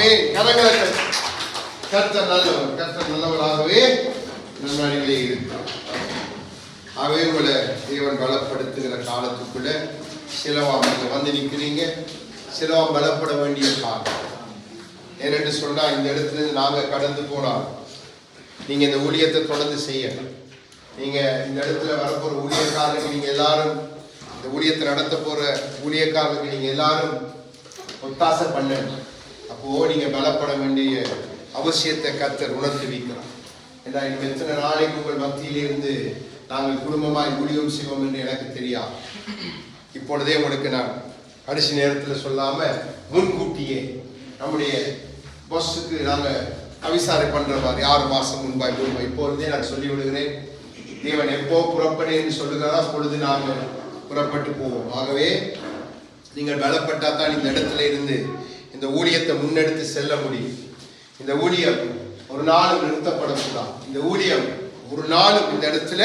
ஆமென். கரங்களை கர்த்தர் நல்லவர், கர்த்தர் நல்லவராகவே நன்மையிலே இருக்கிறார். ஆகவே உங்களை தேவன் பலப்படுத்துகிற காலத்துக்குள்ள சிலவாம் நீங்க வந்து நிற்கிறீங்க. சிலவாம் பலப்பட வேண்டிய காலம் ஏனென்று சொன்னா, இந்த இடத்துல இருந்து நாங்க கடந்து போனால் நீங்க இந்த ஊழியத்தை தொடர்ந்து செய்யணும். நீங்க இந்த இடத்துல வரப்போற ஊழியக்காரர்கள் நீங்க எல்லாரும், இந்த ஊழியத்தை நடத்த போற ஊழியக்காரர்கள் நீங்க எல்லாரும் ஒத்தாசை பண்ணணும். அப்போ நீங்க பலப்பட வேண்டிய அவசியத்தை கர்த்தர் உணர்த்தி வைக்கிறார். ஏன்னா இன்னும் எத்தனை நாளைக்கு உங்கள் மத்தியிலிருந்து நாங்கள் குடும்பமாய் ஊழியம் செய்வோம் என்று எனக்கு தெரியாது. இப்பொழுதே உங்களுக்கு நான் கடைசி நேரத்தில் சொல்லாம முன்கூட்டியே நம்முடைய பஸ்ஸுக்கு நாங்கள் அவிசாரை பண்றவாறு 6 மாசம் முன்பாய் இப்பொழுதே நான் சொல்லி விடுகிறேன். தேவன் எப்போ புறப்படு என்று சொல்லுகிறாரோ அப்பொழுது நாங்கள் புறப்பட்டு போவோம். ஆகவே நீங்கள் பலப்பட்டா தான் இந்த இடத்துல இருந்து இந்த ஊழியத்தை முன்னெடுத்து செல்ல முடியும். இந்த ஊழியம் ஒரு நாளும் நிறுத்தப்படக்கூடாது. இந்த ஊழியம் ஒரு நாளும் இந்த இடத்துல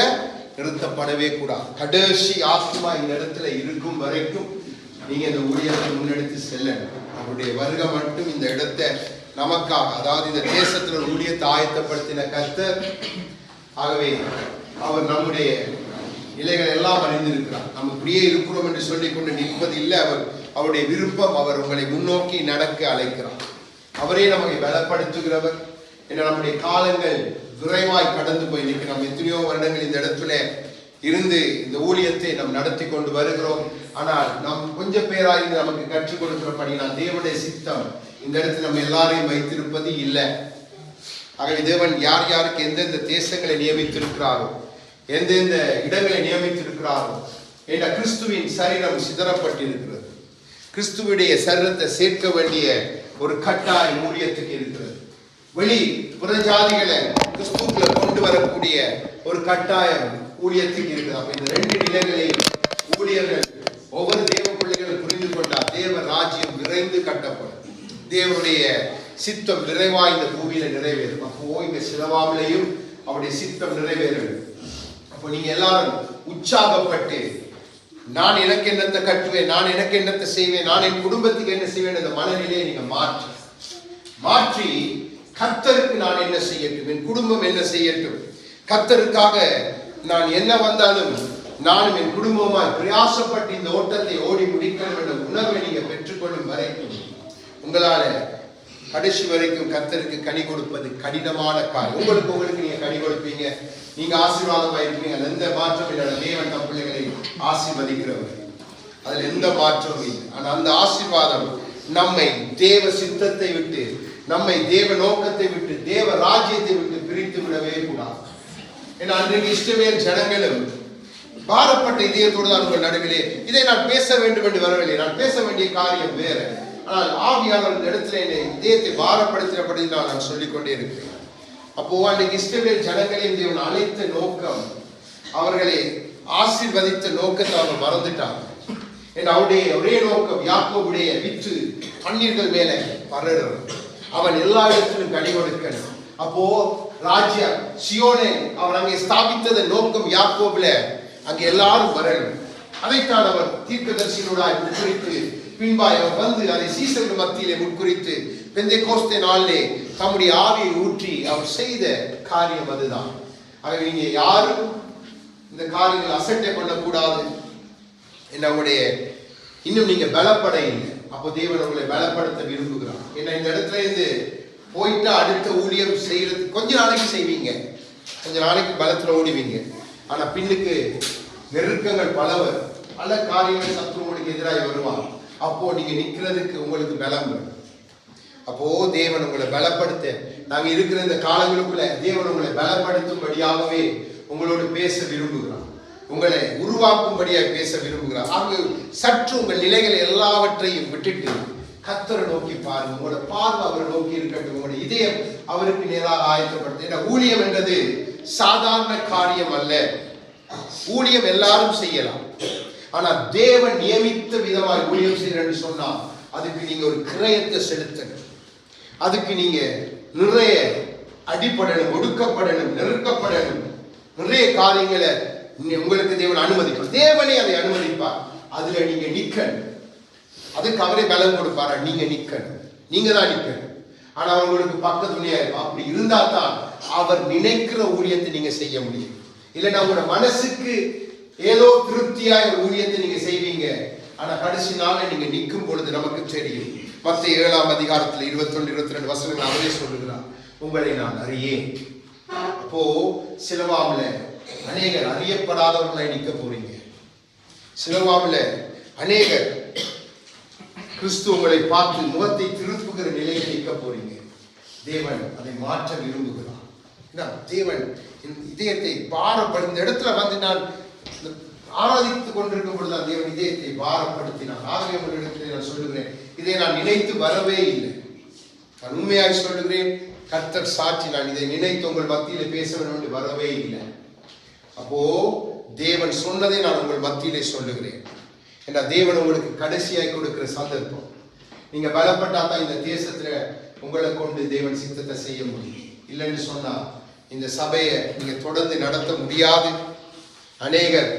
நிறுத்தப்படவே கூடாது. கடைசி ஆத்மா இந்த இடத்துல இருக்கும் வரைக்கும் நீங்க இந்த ஊழியத்தை முன்னெடுத்து செல்லணும். அவருடைய வருகை மட்டும் இந்த இடத்தை நமக்காக, அதாவது இந்த தேசத்துல ஒரு ஊழியத்தை ஆயத்தப்படுத்தின கர்த்தர். ஆகவே அவர் நம்முடைய நிலைகள் எல்லாம் அறிந்திருக்கிறார். நம்ம இப்படியே இருக்கிறோம் என்று சொல்லிக் கொண்டு நிற்பது இல்லை. அவருடைய விருப்பம், அவர் உங்களை முன்னோக்கி நடக்க அழைக்கிறார். அவரே நம்மை பலப்படுத்துகிறவர். ஏன்னா நம்முடைய காலங்கள் விரைவாய் கடந்து போய் நிற்க. நம்ம எத்தனையோ வருடங்கள் இந்த இடத்துல இருந்து இந்த ஊழியத்தை நாம் நடத்தி கொண்டு வருகிறோம். ஆனால் நாம் கொஞ்சம் பேராயிருந்து நமக்கு கற்றுக் கொடுக்கிறபடி நான் தேவனுடைய சித்தம் இந்த இடத்துல நம்ம எல்லாரையும் வைத்திருப்பது இல்லை. ஆகவே தேவன் யார் யாருக்கு எந்தெந்த தேசங்களை நியமித்திருக்கிறாரோ, எந்தெந்த இடங்களை நியமித்திருக்கிறாரோ, என்ற கிறிஸ்துவின் சரீரம் சிதறப்பட்டிருக்கிறது. கிறிஸ்துவுடைய சரீரத்தை சேர்க்க வேண்டிய ஒரு கட்டாயம் ஊழியத்துக்கு இருக்கிறது. வெளி புறஜாதிகளை கிறிஸ்துவுக்குள்ள கொண்டு வரக்கூடிய ஒரு கட்டாயம் ஊழியத்துக்கு இருக்குது. அப்ப இந்த 2 நிலைகளையும் ஊழியர்கள் ஒவ்வொரு தேவ பிள்ளைகளும் புரிந்து கொண்டால் தேவ ராஜ்யம் விரைந்து கட்டப்படும். தேவனுடைய சித்தம் விரைவாய் இந்த பூமியில நிறைவேறும். அப்போ இங்க சிலவாமலையும் அவருடைய சித்தம் நிறைவேறும். அப்போ நீங்க எல்லாரும் உற்சாகப்பட்டு, நான் எனக்கு என்னத்தை கட்டுவேன், நான் எனக்கு என்னத்தை செய்வேன், நான் என் குடும்பத்துக்கு என்ன செய்வேன், அந்த மனநிலையை நீங்க மாற்றி கர்த்தருக்கு நான் என்ன செய்யட்டும், என் குடும்பம் என்ன செய்யட்டும், கர்த்தருக்காக நான் என்ன வந்தாலும் நானும் என் குடும்பமாய் பிரயாசப்பட்டு இந்த ஓட்டத்தை ஓடி முடிக்கணும் என்ற உணர்வை நீங்க பெற்றுக்கொள்ளும் வரைக்கும் உங்களால கடைசி வரைக்கும் கர்த்தருக்கு கனி கொடுப்பது கடினமான காரியம். உங்களுக்கு நீங்க கனி கொடுப்பீங்க, நீங்க ஆசீர்வாதமா இருப்பீங்க. அதுல எந்த மாற்றம் இல்லை. தேவன் தம் பிள்ளைகளை ஆசீர்வதிக்கிறவர், அதுல எந்த மாற்றமும் இல்லை. ஆனா அந்த ஆசீர்வாதம் நம்மை தேவ சித்தத்தை விட்டு, நம்மை தேவ நோக்கத்தை விட்டு, தேவ ராஜ்யத்தை விட்டு பிரித்து விடவே கூடாது. ஏன்னா அன்றைக்கு இஸ்ரவேல் ஜனங்களும் பாரப்பட்ட இதயத்தோடு தான் உங்கள் நடுவிலே இதை நான் பேச வேண்டும் என்று வரவில்லை. நான் பேச வேண்டிய காரியம் வேற. ஆனால் ஆவியானவர் இந்த இடத்துல என்னை இதயத்தை பாரப்படுத்தினபடி நான் சொல்லிக்கொண்டே இருக்கிறேன். அப்போ அன்றைக்கு இஸ்ரவேல் ஜனங்களையும் தேவன் அழைத்த நோக்கம், அவர்களை ஆசீர்வதித்த நோக்கத்தை அவங்க மறந்துட்டாங்க. ஏன்னா அவருடைய ஒரே நோக்கம் யாக்கோபுடைய வித்து பன்னீர்கள் மேல பரறணும், அவன் எல்லா இடத்திலும் கனி கொடுக்கணும். அப்போ ராஜ்ய சியோனை அவர் அங்கே ஸ்தாபித்தத நோக்கம் யாக்கோபுல அங்கே எல்லாரும் வரணும். அதைத்தான் அவர் தீர்க்கதரிசிகளோடாய் முன்குறித்து பின்பாய் அவர் வந்து அதை சீசர்கள் மத்தியிலே முன்குறித்து பெந்தெகோஸ்தே நாளிலே தம்முடைய ஆவியை ஊற்றி அவர் செய்த காரியம் அதுதான். ஆகவே நீங்க யாரும் இந்த காரியங்கள் அசட்டை பண்ணக்கூடாது. நம்முடைய இன்னும் நீங்க பலப்பட இல்லை. அப்போ தேவன் உங்களை பலப்படுத்த விரும்புகிறார். ஏன்னா இந்த இடத்துல இருந்து போயிட்டா அடுத்த ஊழியம் செய்யறது கொஞ்ச நாளைக்கு செய்வீங்க, கொஞ்ச நாளைக்கு பலத்துல ஓடுவீங்க. ஆனா பின்னுக்கு நெருக்கங்கள் பல காரியங்கள் சத்ரு உங்களுக்கு எதிராக வருவாங்க. அப்போ நீங்க நிக்கிறதுக்கு உங்களுக்கு பலம் வரும். அப்போ தேவன் உங்களை பலப்படுத்த, நாங்க இருக்கிற இந்த காலங்களுக்குள்ள தேவன் உங்களை பலப்படுத்தும்படியாகவே உங்களோடு பேச விரும்புகிறார், உங்களை உருவாக்கும்படியாக பேச விரும்புகிறார். ஆக சற்று உங்கள் நிலைகளை எல்லாவற்றையும் விட்டுட்டு கர்த்தரை நோக்கி பாருங்க. உங்களோட பார்வை அவரை நோக்கி இருக்கட்டும். உங்களுடைய இதயம் அவருக்கு நேராக ஆயத்தப்படுத்த. ஊழியம் என்றது சாதாரண காரியம் அல்ல. ஊழியம் எல்லாரும் செய்யலாம். ஆனா தேவன் நியமித்த விதமாய் ஊழியம் செய்யறன்னு சொன்னா அதுக்கு நீங்க ஒரு கிரயத்தை செலுத்தணும். அதுக்கு நீங்க நிறைய அடிப்படணும், ஒடுக்கப்படணும், நெருக்கப்படணும். நிறைய காரியங்களை உங்களுக்கு தேவன் அனுமதிப்பார். தேவனே அதை அனுமதிப்பார். அதுல நீங்க நிக்கணும். அதுக்கு அவரே பலம் கொடுப்பாரா? நீங்க நிக்கணும், நீங்க தான் நிக்கணும். ஆனா உங்களுக்கு பக்க துணியா இருக்கும். அப்படி இருந்தா தான் அவர் நினைக்கிற ஊழியத்தை நீங்க செய்ய முடியும். இல்லைன்னா உங்களோட மனசுக்கு ஏதோ திருப்தியாய் ஊழியத்தை நீங்க செய்வீங்க. ஆனா கடைசி நாளை நீங்க நிற்கும் பொழுது நமக்கு தெரியும். மத்தேயு 7ஆம் அதிகாரத்தில் 21, 22 வசனங்கள் அவரே சொல்லுகிறார், உங்களை நான் அறியேன். அப்போ சிலவாமில அநேகர் அறியப்படாதவர்களை நிற்க போறீங்க. சிலவாமில அநேகர் கிறிஸ்து உங்களை பார்த்து முகத்தை திருப்புகிற நிலையை நிற்க போறீங்க. தேவன் அதை மாற்ற விரும்புகிறார். தேவன் இதயத்தை பாரப்படுத்த இடத்துல வந்து நான் ஆராதித்துக் கொண்டிருக்கும் பொழுதுதான் தேவன் இதயத்தை பாரப்படுத்தினார். ஆகவே உங்களிடத்தில் நான் சொல்லுகிறேன், இதை நான் நினைத்து வரவே இல்லை. நான் உண்மையாக சொல்லுகிறேன், கர்த்தர் சாட்சி, நான் இதை நினைத்து உங்கள் மத்தியிலே பேச வேண்டும் என்று வரவே இல்லை. அப்போ தேவன் சொன்னதை நான் உங்கள் மத்தியிலே சொல்லுகிறேன். ஏன்னா தேவன் உங்களுக்கு கடைசியாய் கொடுக்கிற சந்தர்ப்பம். நீங்க பலப்பட்டா தான் இந்த தேசத்துல உங்களை கொண்டு தேவன் சித்தத்தை செய்ய முடியும். இல்லைன்னு சொன்னா இந்த சபையை நீங்க தொடர்ந்து நடத்த முடியாது. அநேகர்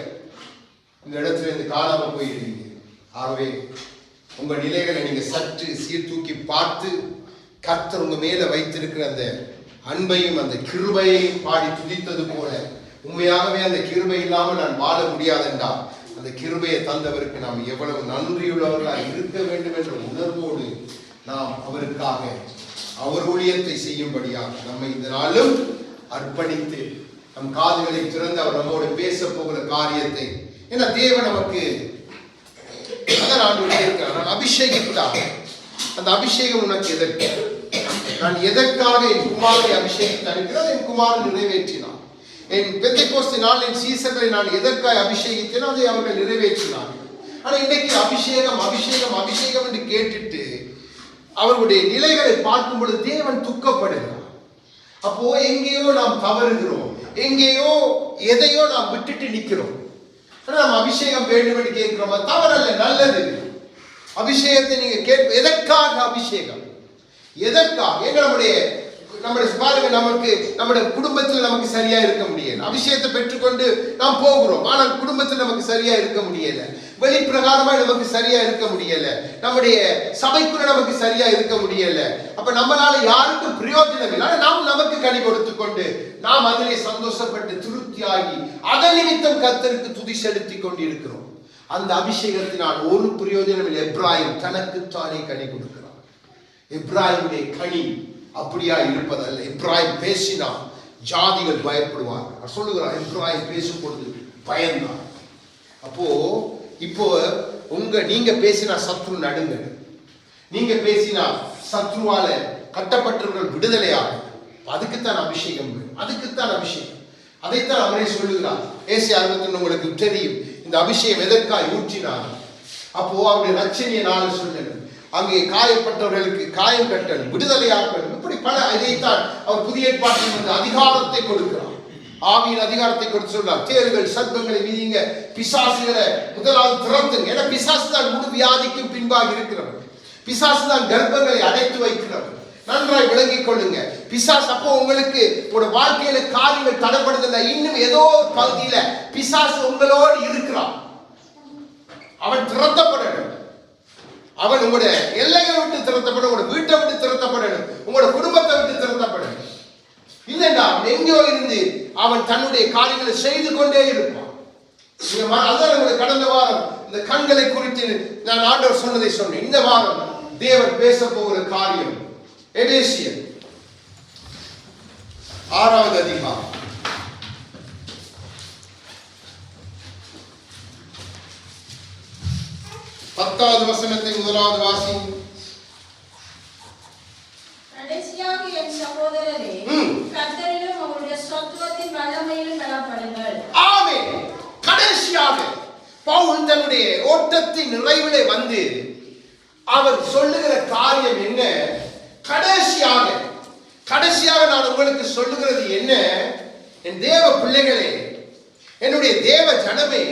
இந்த இடத்துல இருந்து காணாம போயிருக்கீங்க. ஆகவே உங்க நிலைகளை நீங்க சற்று சீர்தூக்கி பார்த்து கர்த்தர் உங்க மேல வைத்திருக்கிற அந்த அன்பையும் அந்த கிருபையையும் பாடி துதித்தது போல, உண்மையாகவே அந்த கிருபை இல்லாமல் நான் வாழ முடியாதென்றால் அந்த கிருபையை தந்தவருக்கு நாம் எவ்வளவு நன்றியுள்ளவர்களாக இருக்க வேண்டும் என்ற உணர்வோடு நாம் அவருக்காக அவர் ஊழியத்தை செய்யும்படியாக நம்மை இந்த நாளும் அர்ப்பணித்து நம் காதுகளை திறந்து அவர் நம்மோடு பேச போகிற காரியத்தை, ஏன்னா தேவன் நமக்கு நான் அபிஷேகித்தார். அந்த அபிஷேகம் உனக்கு எதற்கு? நான் எதற்காக என் குமாரனை அபிஷேகித்து அனுப்பினால் என் குமாரன் நிறைவேற்றினான். என் பெந்தைக்கோஸ்து நாள் என் சீசர்களை நான் எதற்காக அபிஷேகித்தேனோ அதை அவர்கள் நிறைவேற்றினார்கள். ஆனா இன்னைக்கு அபிஷேகம் அபிஷேகம் அபிஷேகம் என்று கேட்டுட்டு அவர்களுடைய நிலைகளை பார்க்கும் பொழுது தேவன் துக்கப்படுகிறார். அப்போ எங்கேயோ நாம் தவறுகிறோம், எங்கேயோ எதையோ நாம் விட்டுட்டு நிற்கிறோம். நாம் அபிஷேகம் வேண்டும் என்று கேட்கிறோமா? தவறல்ல, நல்லது. அபிஷேகத்தை நீங்க எதற்காக அபிஷேகம்? எதற்காக? நம்முடைய பாருங்க, நம்முடைய குடும்பத்தில் நமக்கு சரியா இருக்க முடியல. அபிஷேகத்தை பெற்றுக்கொண்டு நாம் போகிறோம், ஆனால் குடும்பத்தில் நமக்கு சரியா இருக்க முடியல. வெளிப்பிரகாரமா நமக்கு சரியா இருக்க முடியல. நம்முடைய சபைக்குள்ள நமக்கு சரியா இருக்க முடியல. அப்ப நம்மளால யாருக்கும் பிரயோஜனம் இல்லை. நாம் நமக்கு கனி கொடுத்து கொண்டு நாம் அதிலே சந்தோஷப்பட்டு திருப்தியாகி அதன் நிமித்தம் கர்த்தருக்கு துதி செலுத்தி கொண்டு இருக்கிறோம். அந்த அபிஷேகத்தினால் ஒரு பிரயோஜனம் இல்லை. எப்ராயிம் தனக்குத்தானே கனி கொடுக்கிறார். எப்ராயிமுடைய கனி அப்படியா இருப்பதல்ல. எப்ராயிம் பேசினா ஜாதிகள் பயப்படுவாங்க சொல்லுகிறார். எப்ராயிம் பேசும் பொழுது பயந்தான். அப்போ இப்போ நீங்க பேசினா சத்ரு நடுங்க, நீங்க பேசினா சத்ருவால கட்டப்பட்டவர்கள் விடுதலையாக. அதுக்குத்தான் அபிஷேகம், அதுக்குத்தான் அபிஷேகம். அதைத்தான் அவரே சொல்லுகிறார். ஏசாயா 61 உங்களுக்கு தெரியும் இந்த அபிஷேகம் எதற்காக ஊற்றினார். அப்போ அவருடைய ரட்சணிய நாள் சொன்னது, அங்கே காயப்பட்டவர்களுக்கு காயம் கட்டல், விடுதலையாக்கல், இப்படி பல. இதைத்தான் அவர் புதிய ஏற்பாட்டில் வந்து அதிகாரத்தை கொடுக்கிறார். ஆவியின் அதிகாரத்தை கொடுத்து சொல்றார். தேள்கள் சர்ப்பங்களை மீதிங்க, பிசாசுகளை முதலாவது திறந்துங்க. ஏன்னா பிசாசு தான் முழு வியாதிக்கும் பின்பாக இருக்கிறவர். பிசாசு தான் கர்ப்பங்களை அடைத்து வைக்கிறவர். நன்றாய் விளங்கிக் கொள்ளுங்க. பிசாசு அப்போ உங்களுக்கு உங்களோட வாழ்க்கையில காரியங்கள் தடைப்படுதில்லை. இன்னும் ஏதோ ஒரு பகுதியில பிசாசு உங்களோடு இருக்கிறான். அவன் திறத்தப்படணும். அவன் உங்களுடைய எல்லைகளை விட்டு திறத்தப்படணும், உங்களோட வீட்டை விட்டு திறத்தப்படணும், உங்களோட குடும்பத்தை விட்டு திறத்தப்படணும். இல்லைன்னா எங்கோ இருந்து அவன் தன்னுடைய காரியங்களை செய்து கொண்டே இருப்பான். அதான் உங்களுக்கு கடந்த வாரம் இந்த கண்களை குறித்து நான் ஆண்டவர் சொன்னதை சொன்னேன். இந்த வாரம் தேவன் பேச போகிற காரியம் எபேசியர் 6வது அதிகாரம் 10வது வசனத்தை முதலாவது வாசிங்க. கடைசியாக என் சகோதரரே, கர்த்தரிலும் அவருடைய சத்துவத்தின் வல்லமையிலும் பலப்படுங்கள். ஆமென். கடைசியாக பவுல் தன்னுடைய ஓட்டத்தின் நிறைவிலே வந்து அவர் சொல்லுகிற காரியம் என்ன? கடைசியாக நான் உங்களுக்கு சொல்லுகிறது என்ன? என் தேவ பிள்ளைகளே, என்னுடைய தேவ ஜனமே,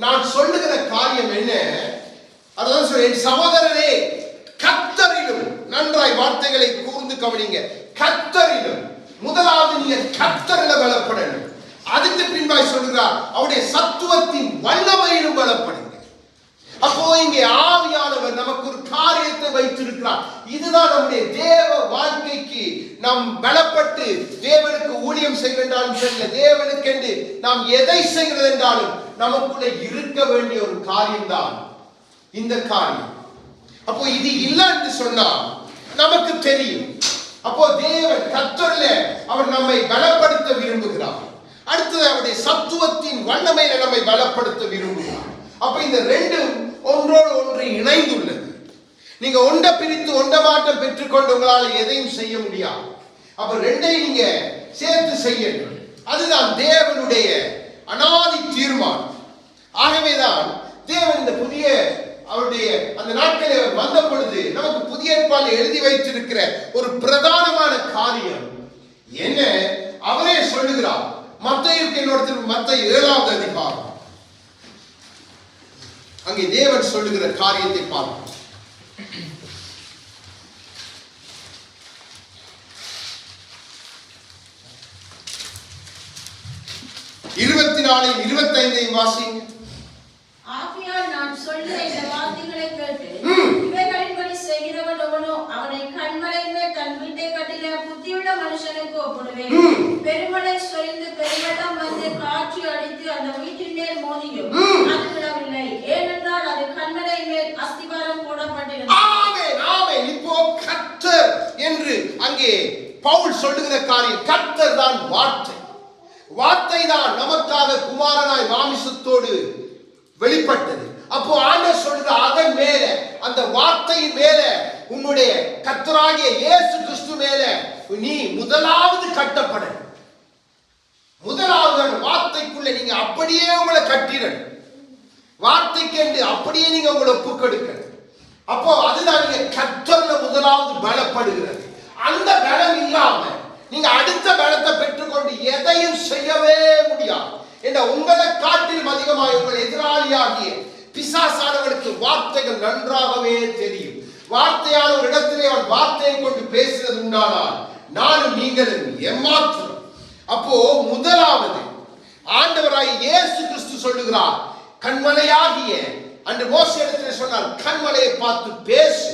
நான் சொல்லுகிற காரியம் என்ன? அதான் சொல்ல, என் சகோதரரே, கர்த்தரிலும், நன்றாய் வார்த்தைகளை கூர்ந்து கவனிங்க. கர்த்தரிலும் முதலாவது நீங்க கர்த்தரில பலப்படணும். அதுக்கு பின்பாய் சொல்லுகிறார், அவருடைய சத்துவத்தின் வல்லமையிலும் பலப்படுங்க. அப்போ இங்கே ஆவியானவர் நமக்கு ஒரு காரியத்தை வைத்திருக்கிறார். இதுதான் நம்முடைய தேவ வாழ்க்கைக்கு நாம் பலப்பட்டு தேவனுக்கு ஊழியம் செய்கின்றாலும் சரி, தேவனுக்கு என்று நாம் எதை செய்கிறது என்றாலும் நமக்குள்ள இருக்க வேண்டிய ஒரு காரியம்தான் இந்த காரியம். அப்போ இது இல்லை என்று சொன்னால் நமக்கு தெரியும். அப்போ தேவன் கர்த்தரிலே அவர் நம்மை பலப்படுத்த விரும்புகிறார். அடுத்தது அவருடைய சத்துவத்தின் வல்லமையில நம்மை பலப்படுத்த விரும்புகிறார். அப்ப இந்த ரெண்டும் ஒன்றோடு ஒன்று இணைந்துள்ளது. நீங்க ஒன்றை பிரித்து ஒன்றை மாற்றம் பெற்றுக்கொண்டு உங்களால் எதையும் செய்ய முடியாது. அப்ப ரெண்டையும் நீங்க சேர்த்து செய்யணும். அதுதான் தேவனுடைய அனாதி தீர்மானம். ஆகவேதான் தேவன் இந்த புதிய அவருடைய அந்த நாட்களில் வந்த பொழுது நமக்கு புதிய ஏற்பாடு எழுதி வைத்திருக்கிற ஒரு பிரதானமான காரியம் என்ன அவரே சொல்லுகிறார். மத்தேயுக்கு இன்னொருத்தர் மத்தேயு 7வது அதிகாரம் அங்கே தேவன் சொல்லுகிற காரியத்தை பார்ப்போம். 24-25 வாசிங்க. ஆகையால் நான் சொல்லுகிற இந்த வார்த்தைகளை கேட்டு இவைகளின்படி செய்கிறவன் எவனோ அவனை கன்மலையின் மேல் தன் வீட்டை கட்டின புத்தியுள்ள மனுஷனுக்கு ஒப்பிடுவேன். பெருமழை சொரிந்து பெருவெள்ளம் வந்து காற்று அடித்து அந்த வீட்டின் மேல் மோதியும் அது விழவில்லை, ஏனென்றால் அது கன்மலையின் மேல் அஸ்திபாரம் போடப்பட்டிருந்தது. ஆமென், ஆமென். இப்போ கர்த்தர் என்று அங்கே பவுல் சொல்லுகிற காரியம், கர்த்தர் தான் வார்த்தை. வார்த்தை தான் நமக்காக குமாரனாய் மாமிசத்தோடு வெளிப்பட்டது. அப்போ ஆண்டவர் சொல்ற அதன் மேல, அந்த வார்த்தையின் மேல, உன்னுடைய கர்த்தராகிய இயேசு கிறிஸ்து மேல நீ முதலாவது கட்டப்பட. முதலாவது அந்த வார்த்தைக்குள்ள நீங்க அப்படியே உங்களை கட்டிடணும். வார்த்தைக்கு என்று அப்படியே நீங்க உங்களை ஒப்புக்கொடுக்கணும். அப்போ அதுதான் நீங்க கர்த்தர்ல முதலாவது பலப்படுகிறது. அந்த பலம் இல்லாம நீங்க அடுத்த பலத்தை பெற்றுக்கொண்டு எதையும் செய்யவே முடியாது. என்ற உங்களை காட்டிலும் அதிகமாக உங்கள் எதிராளியாகிய பிசாசானவனுக்கு வார்த்தைகள் நன்றாகவே தெரியும். வார்த்தையான ஒரு இடத்திலே அவன் வார்த்தையை கொண்டு பேசுகிறது உண்டானால் நானும் நீங்களும் ஏமாற்றும். அப்போ முதலாவது ஆண்டவராய் இயேசு கிறிஸ்து சொல்லுகிறார், கண்மலையாகிய அன்று மோசே இடத்திலே சொன்னார், கண்மலையை பார்த்து பேசு.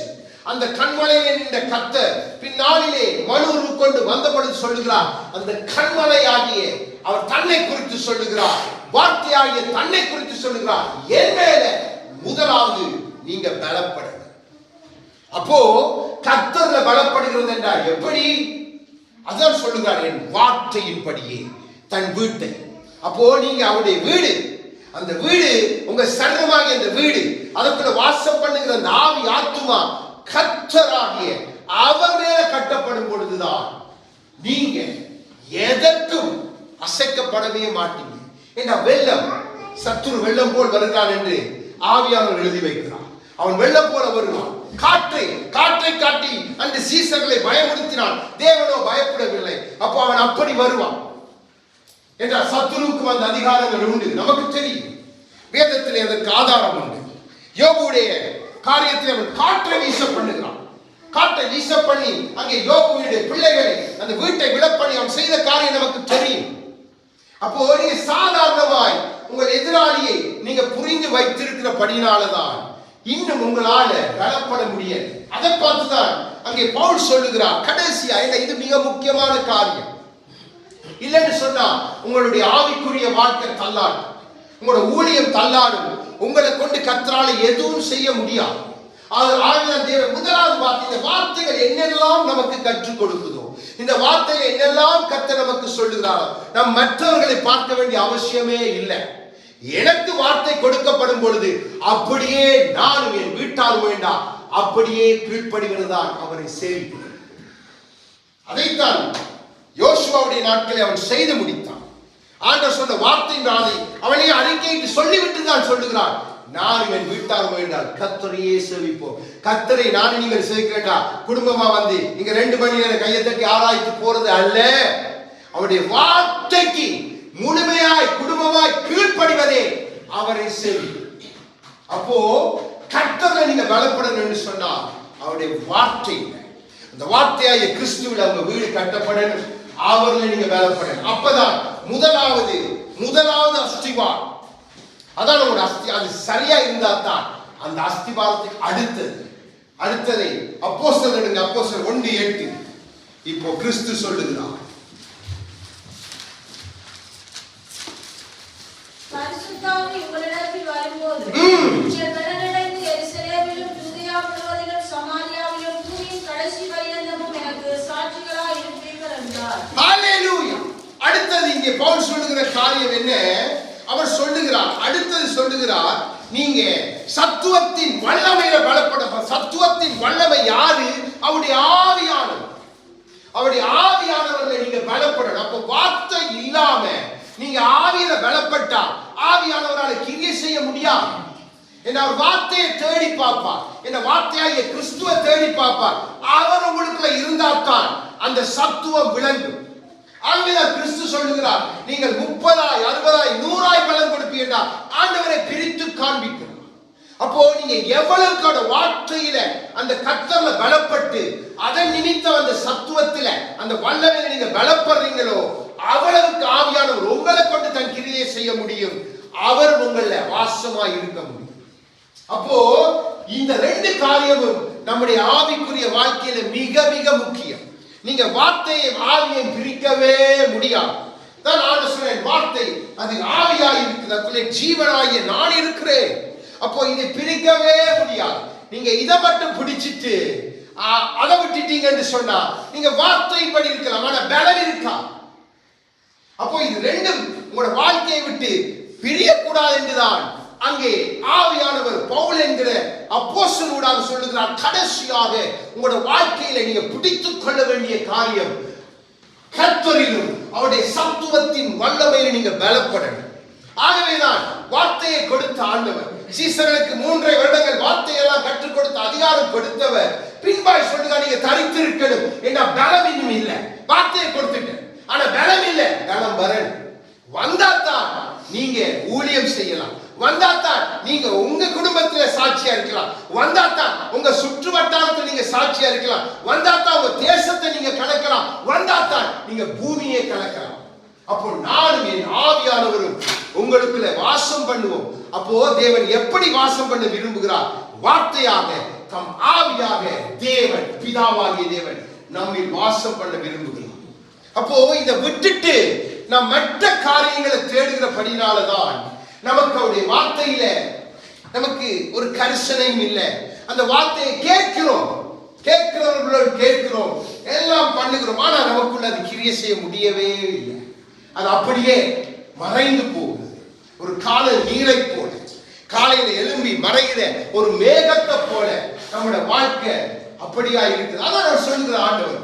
அந்த கண்மலையை நின்ற கர்த்தர் பின்னாளிலே மனு கொண்டு வந்தபொழுது சொல்லுகிறார், அந்த கண்மலையாகிய அவர் தன்னை குறித்து சொல்லுகிறார், வார்த்தையாகிய தன்னை குறித்து சொல்லுகிறார். என் மேல முதலாவது நீங்க பலப்படுங்க. அப்போ கர்த்தர்ல பலப்படுகிறது என்றால் எப்படி? அதான் சொல்லுகிறார், என் வார்த்தையின்படியே தன் வீட்டை. அப்போ நீங்க அவருடைய வீடு, அந்த வீடு உங்க சரீரமாகிய அந்த வீடு, அதுக்குள்ள வாசம் பண்ணுகிற அந்த ஆவி ஆத்துமா கர்த்தராகிய அவர் மேல கட்டப்படும் பொழுதுதான் நீங்க எதற்கும் அசைக்கப்படவே மாட்டீங்க. ஏன்னா வெள்ளம், சத்துரு வெள்ளம் போல் வருகிறான் என்று ஆவியானவர் எழுதி வைக்கிறான். அவன் வெள்ளம் போல வருவான். காற்றை காட்டி அந்த சீசர்களை பயமுறுத்தினான். தேவனோ பயப்படவில்லை. அப்போ அவன் அப்படி வருவான் என்றால் சத்துருவுக்கு அந்த அதிகாரங்கள் உண்டு. நமக்கு தெரியும், வேதத்திலே அதற்கு ஆதாரம் உண்டு. யோபுடைய காரியத்தில் அவன் காற்றை வீச பண்ணுகிறான். காற்றை வீச பண்ணி அங்கே யோபுடைய பிள்ளைகளை அந்த வீட்டை விழப்பண்ணி அவன் செய்த காரியம் நமக்கு தெரியும். அப்போ நீங்க சாதாரணமாய் உங்கள் எதிராளியை நீங்க புரிந்து வைத்திருக்கிறபடினாலதான் இன்னும் உங்களால பலப்பட முடியாது. அதை பார்த்துதான் அங்கே பவுல் சொல்லுகிறார் கடைசியா, இது மிக முக்கியமான காரியம். இல்லைன்னு சொன்னா உங்களுடைய ஆவிக்குரிய வாழ்க்கை தள்ளாடும், உங்களோட ஊழியம் தள்ளாடும். உங்களை கொண்டு கர்த்தரால எதுவும் செய்ய முடியாது. முதலாவது வார்த்தை, இந்த வார்த்தைகள் என்னெல்லாம் நமக்கு கற்றுக் கொடுக்குதோ, இந்த வார்த்தைகள் என்னெல்லாம் கர்த்தர் நமக்கு சொல்லுகிறாரோ, நம் மற்றவர்களை பார்க்க வேண்டிய அவசியமே இல்லை. எனக்கு வார்த்தை கொடுக்கப்படும் பொழுது அப்படியே நானும் என் வீட்டாரும் வேண்டாம் அப்படியே கீழ்ப்படுகிறதான் அவரை சேவிக்கிறது. அதைத்தான் யோசுவாவுடைய நாட்களை அவன் செய்து முடித்தான். ஆண்டவர் சொன்ன வார்த்தையினாலே அவனை அறிக்கையிட்டு சொல்லிவிட்டு தான் சொல்லுகிறான், நானும் என் வீட்டாரும் வேண்டால் கர்த்தரையே சேவிப்போம். கர்த்தரை நானும் நீங்கள் சேவிக்கிறேன்டா குடும்பமா வந்து நீங்க 2 மணி நேரம் கையை தட்டி ஆராய்ச்சி போறது அல்ல. அவருடைய வார்த்தைக்கு முழுமையாய் குடும்பமாய் கீழ்ப்படிவதே அவரை சேவிக்கும். அப்போ கர்த்தரை நீங்க பலப்படணும் என்று சொன்னால் அவருடைய வார்த்தை, அந்த வார்த்தையாகிய கிறிஸ்துவில் அவங்க வீடு கட்டப்படணும், அவர்களை நீங்க பலப்படணும். அப்பதான் முதலாவது அஸ்திவாரம், அதான் ஒரு அஸ்தி, அது சரியா இருந்தா தான் அந்த அஸ்திபாரத்துக்கு அடுத்தது அடுத்ததை அப்போஸ்தலர் எடுங்க, அப்போஸ்தலர் 1:8. இப்போ கிறிஸ்து சொல்லுகிறார், பரிசுத்தாவி உங்களிடத்தில் வரும்போது நீங்கள் பலனடைந்து எருசலேமிலும் யூதேயா முழுவதிலும் சமாரியாவிலும் பூமியின் கடைசி பரியந்தமும் எனக்கு சாட்சிகளாய் இருப்பீர்கள் என்றார். ஹalleluya. அடுத்தது இங்கே பவுல் சொல்லுகிற காரியம் என்ன? அவர் சொல்லுகிறார், அடுத்தது சொல்லுகிறார், நீங்க சத்துவத்தின் வல்லமையில பலப்பட. சத்துவத்தின் வல்லமை யாரு? அவருடைய ஆவியானவர். அவருடைய ஆவியானவர்களை நீங்க பலப்படணும். அப்ப வார்த்தை இல்லாம நீங்க ஆவியில பலப்பட்டா ஆவியானவரால் கிரியை செய்ய முடியாது. என்ன அவர் வார்த்தையை தேடி பார்ப்பார், என்ன வார்த்தையாகிய கிறிஸ்துவை தேடி பார்ப்பார். அவர் உங்களுக்குள்ள இருந்தால்தான் அந்த சத்துவம் விளங்கும். ஆகவேதான் கிறிஸ்து சொல்லுகிறார், நீங்கள் 30, 60, 100 பலன் கொடுப்பீர்களா ஆண்டவரை பிரித்து காண்பிக்கிறார். அப்போ நீங்க எவ்வளவுக்கான வார்த்தையில அந்த கர்த்தர்ல பலப்பட்டு அதன் நிமித்தம் அந்த சத்துவத்தில அந்த வல்லமையில நீங்க பலப்படுறீங்களோ அவ்வளவுக்கு ஆவியானவர் உங்களை கொண்டு தன் கிரியை செய்ய முடியும். அவர் உங்கள வாசமாய் இருக்க முடியும். அப்போ இந்த 2 காரியமும் நம்முடைய ஆவிக்குரிய வாழ்க்கையில மிக மிக முக்கியம். நீங்க வார்த்தையை ஆவியை பிரிக்கவே முடியாது. தான் நான் சொன்னேன், வார்த்தை அது ஆவியாய் இருக்குது, அதுக்குள்ளே ஜீவனாகிய நான் இருக்கிறேன். அப்போ இதை பிரிக்கவே முடியாது. நீங்க இதை மட்டும் பிடிச்சிட்டு அதை விட்டுட்டீங்கன்னு சொன்னா நீங்க வார்த்தைப்படி இருக்கலாம், ஆனா பலம் இருக்கா? அப்போ இது 2ம் உங்களோட வாழ்க்கையை விட்டு பிரியக்கூடாது என்றுதான் அங்கே ஆவியானவர் பவுல் என்கிற அப்போஸ்தலனூடாக சொல்லுகிறார். கடைசியாக உங்களோட வாழ்க்கையில நீங்க பிடித்துக் கொள்ள வேண்டிய காரியம் கர்த்தரிலும் அவருடைய சத்துவத்தின் வல்லமையில நீங்க பலப்படணும். ஆகவேதான் வார்த்தையை கொடுத்த ஆண்டவர் சீசர்களுக்கு 3 வருடங்கள் வார்த்தையெல்லாம் கற்றுக் கொடுத்த அதிகாரம் கொடுத்தவர் பின்பாய் சொல்லுங்க, நீங்க தரித்திருக்கணும். என்ன பலம் இன்னும் இல்லை, வார்த்தையை கொடுத்துட்டேன், ஆனா பலம் இல்லை. பலம் வரணும். வந்தாத்தான் நீங்க ஊழியம் செய்யலாம், வந்தாத்தான் நீங்க உங்க குடும்பத்துல சாட்சியா இருக்கலாம், வந்தாத்தான் உங்க சுற்று வட்டாரத்தில் நீங்க சாட்சியா இருக்கலாம், வந்தாத்தான் உங்க தேசத்தை நீங்க கலக்கலாம், வந்தாத்தான் நீங்க பூமியை கலக்கலாம். அப்போ நானும் என் ஆவியானவரும் உங்களுக்குள்ள வாசம் பண்ணுவோம். அப்போ தேவன் எப்படி வாசம் பண்ண விரும்புகிறார்? வார்த்தையாக, தம் ஆவியாக தேவன், பிதாவாகிய தேவன் நம்மில் வாசம் பண்ண விரும்புகிறார். அப்போ இதை விட்டுட்டு நாம் மற்ற காரியங்களை தேடுகிறபடினாலதான் நமக்கு அவருடைய வார்த்தையில நமக்கு ஒரு கரிசனையும் இல்லை. அந்த வார்த்தையை கேட்கிறவர்களோடு கேட்கிறோம், எல்லாம் பண்ணுகிறோம், ஆனா நமக்குள்ள அது கிரியை செய்ய முடியவே இல்லை. அது அப்படியே மறைந்து போகுது. ஒரு கால நீரை போல, காலையில எழும்பி மறைகிற ஒரு மேகத்தை போல நம்முடைய வாழ்க்கை அப்படியா இருக்குது. அதான் நான் சொல்லுகிற ஆண்டவர்,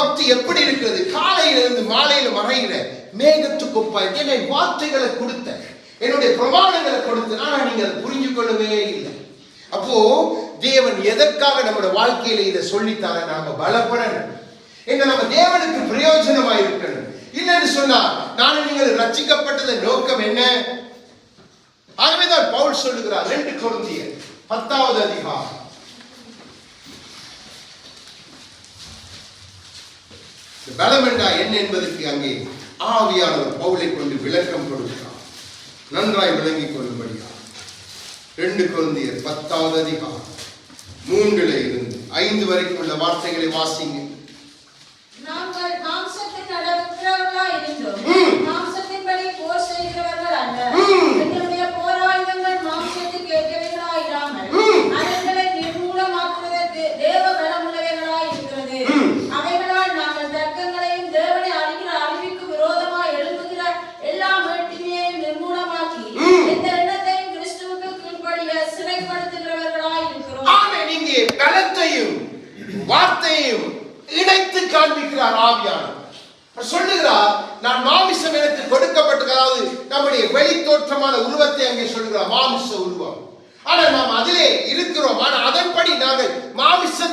பக்தி எப்படி இருக்கிறது? காலையில இருந்து மாலையில மறைகிற மேகத்துக்கு ஒப்பாய் என்னை வார்த்தைகளை கொடுத்த, என்னுடைய பிரமாணங்களை கொடுத்து, ஆனா நீங்க அதை புரிஞ்சு கொள்ளவே இல்லை. அப்போ தேவன் எதற்காக நம்முடைய வாழ்க்கையில இதை சொல்லித்தார? நாம பலப்படணும், என்ன நம்ம தேவனுக்கு பிரயோஜனமா இருக்கணும். இல்லைன்னு சொன்னா நானும் நீங்கள் ரட்சிக்கப்பட்டதன் நோக்கம் என்ன? ஆகவேதான் பவுல் சொல்லுகிறார் 2 கொரிந்தியர் 10வது அதிகாரம் பலம் என்றா என்ன என்பதற்கு அங்கே ஆவியானவர் பவுலை கொண்டு விளக்கம் கொடுக்கிறார். நன்றாய் விளங்கிக் கொள்ளும்படியா 2 கொரிந்தியர் 10வது அதிகாரம் 3ல இருந்து 5 வரைக்கும் உள்ள வார்த்தைகளை வாசிங்க. நாங்கள் மாம்சத்தின் நடக்கிறவர்களாய் இருந்தோம், மாம்சத்தின்படி போர் செய்கிறவர்கள் அல்ல. எங்களுடைய போராயுதங்கள் மாம்சத்துக்கு ஏற்றவைகளாய் இராமல் அவர்களை நிர்மூலமாக்குவதற்கு தேவ பலமுள்ளவைகளாய் இருக்கிறது. அவைகளால் நாங்கள் தர்க்கங்களையும் தேவனை அறிகிற அறிவிக்கு விரோதமாய் எழும்புகிற எல்லா மேட்டிமையையும் நிர்மூலமாக்கி எந்த எண்ணத்தையும் கிறிஸ்துவுக்கு கீழ்ப்படிய சிறைப்படுத்துகிறவர்களாய் இருக்கிறோம். ஆமென். இங்கே பலத்தையும் வார்த்தையும் இணைத்து காண்பிக்கிறார் ஆவியானவர். சொல்லுகிறார், நான் மாமிசம் எனக்கு கொடுக்கப்பட்டது. அதாவது நம்முடைய வெளி தோற்றமான உருவத்தை அங்கே சொல்லுகிறார், மாமிச உருவம். ஆனா நாம் அதிலே இருக்கிறோம், ஆனா அதன்படி நாங்கள் மாமிச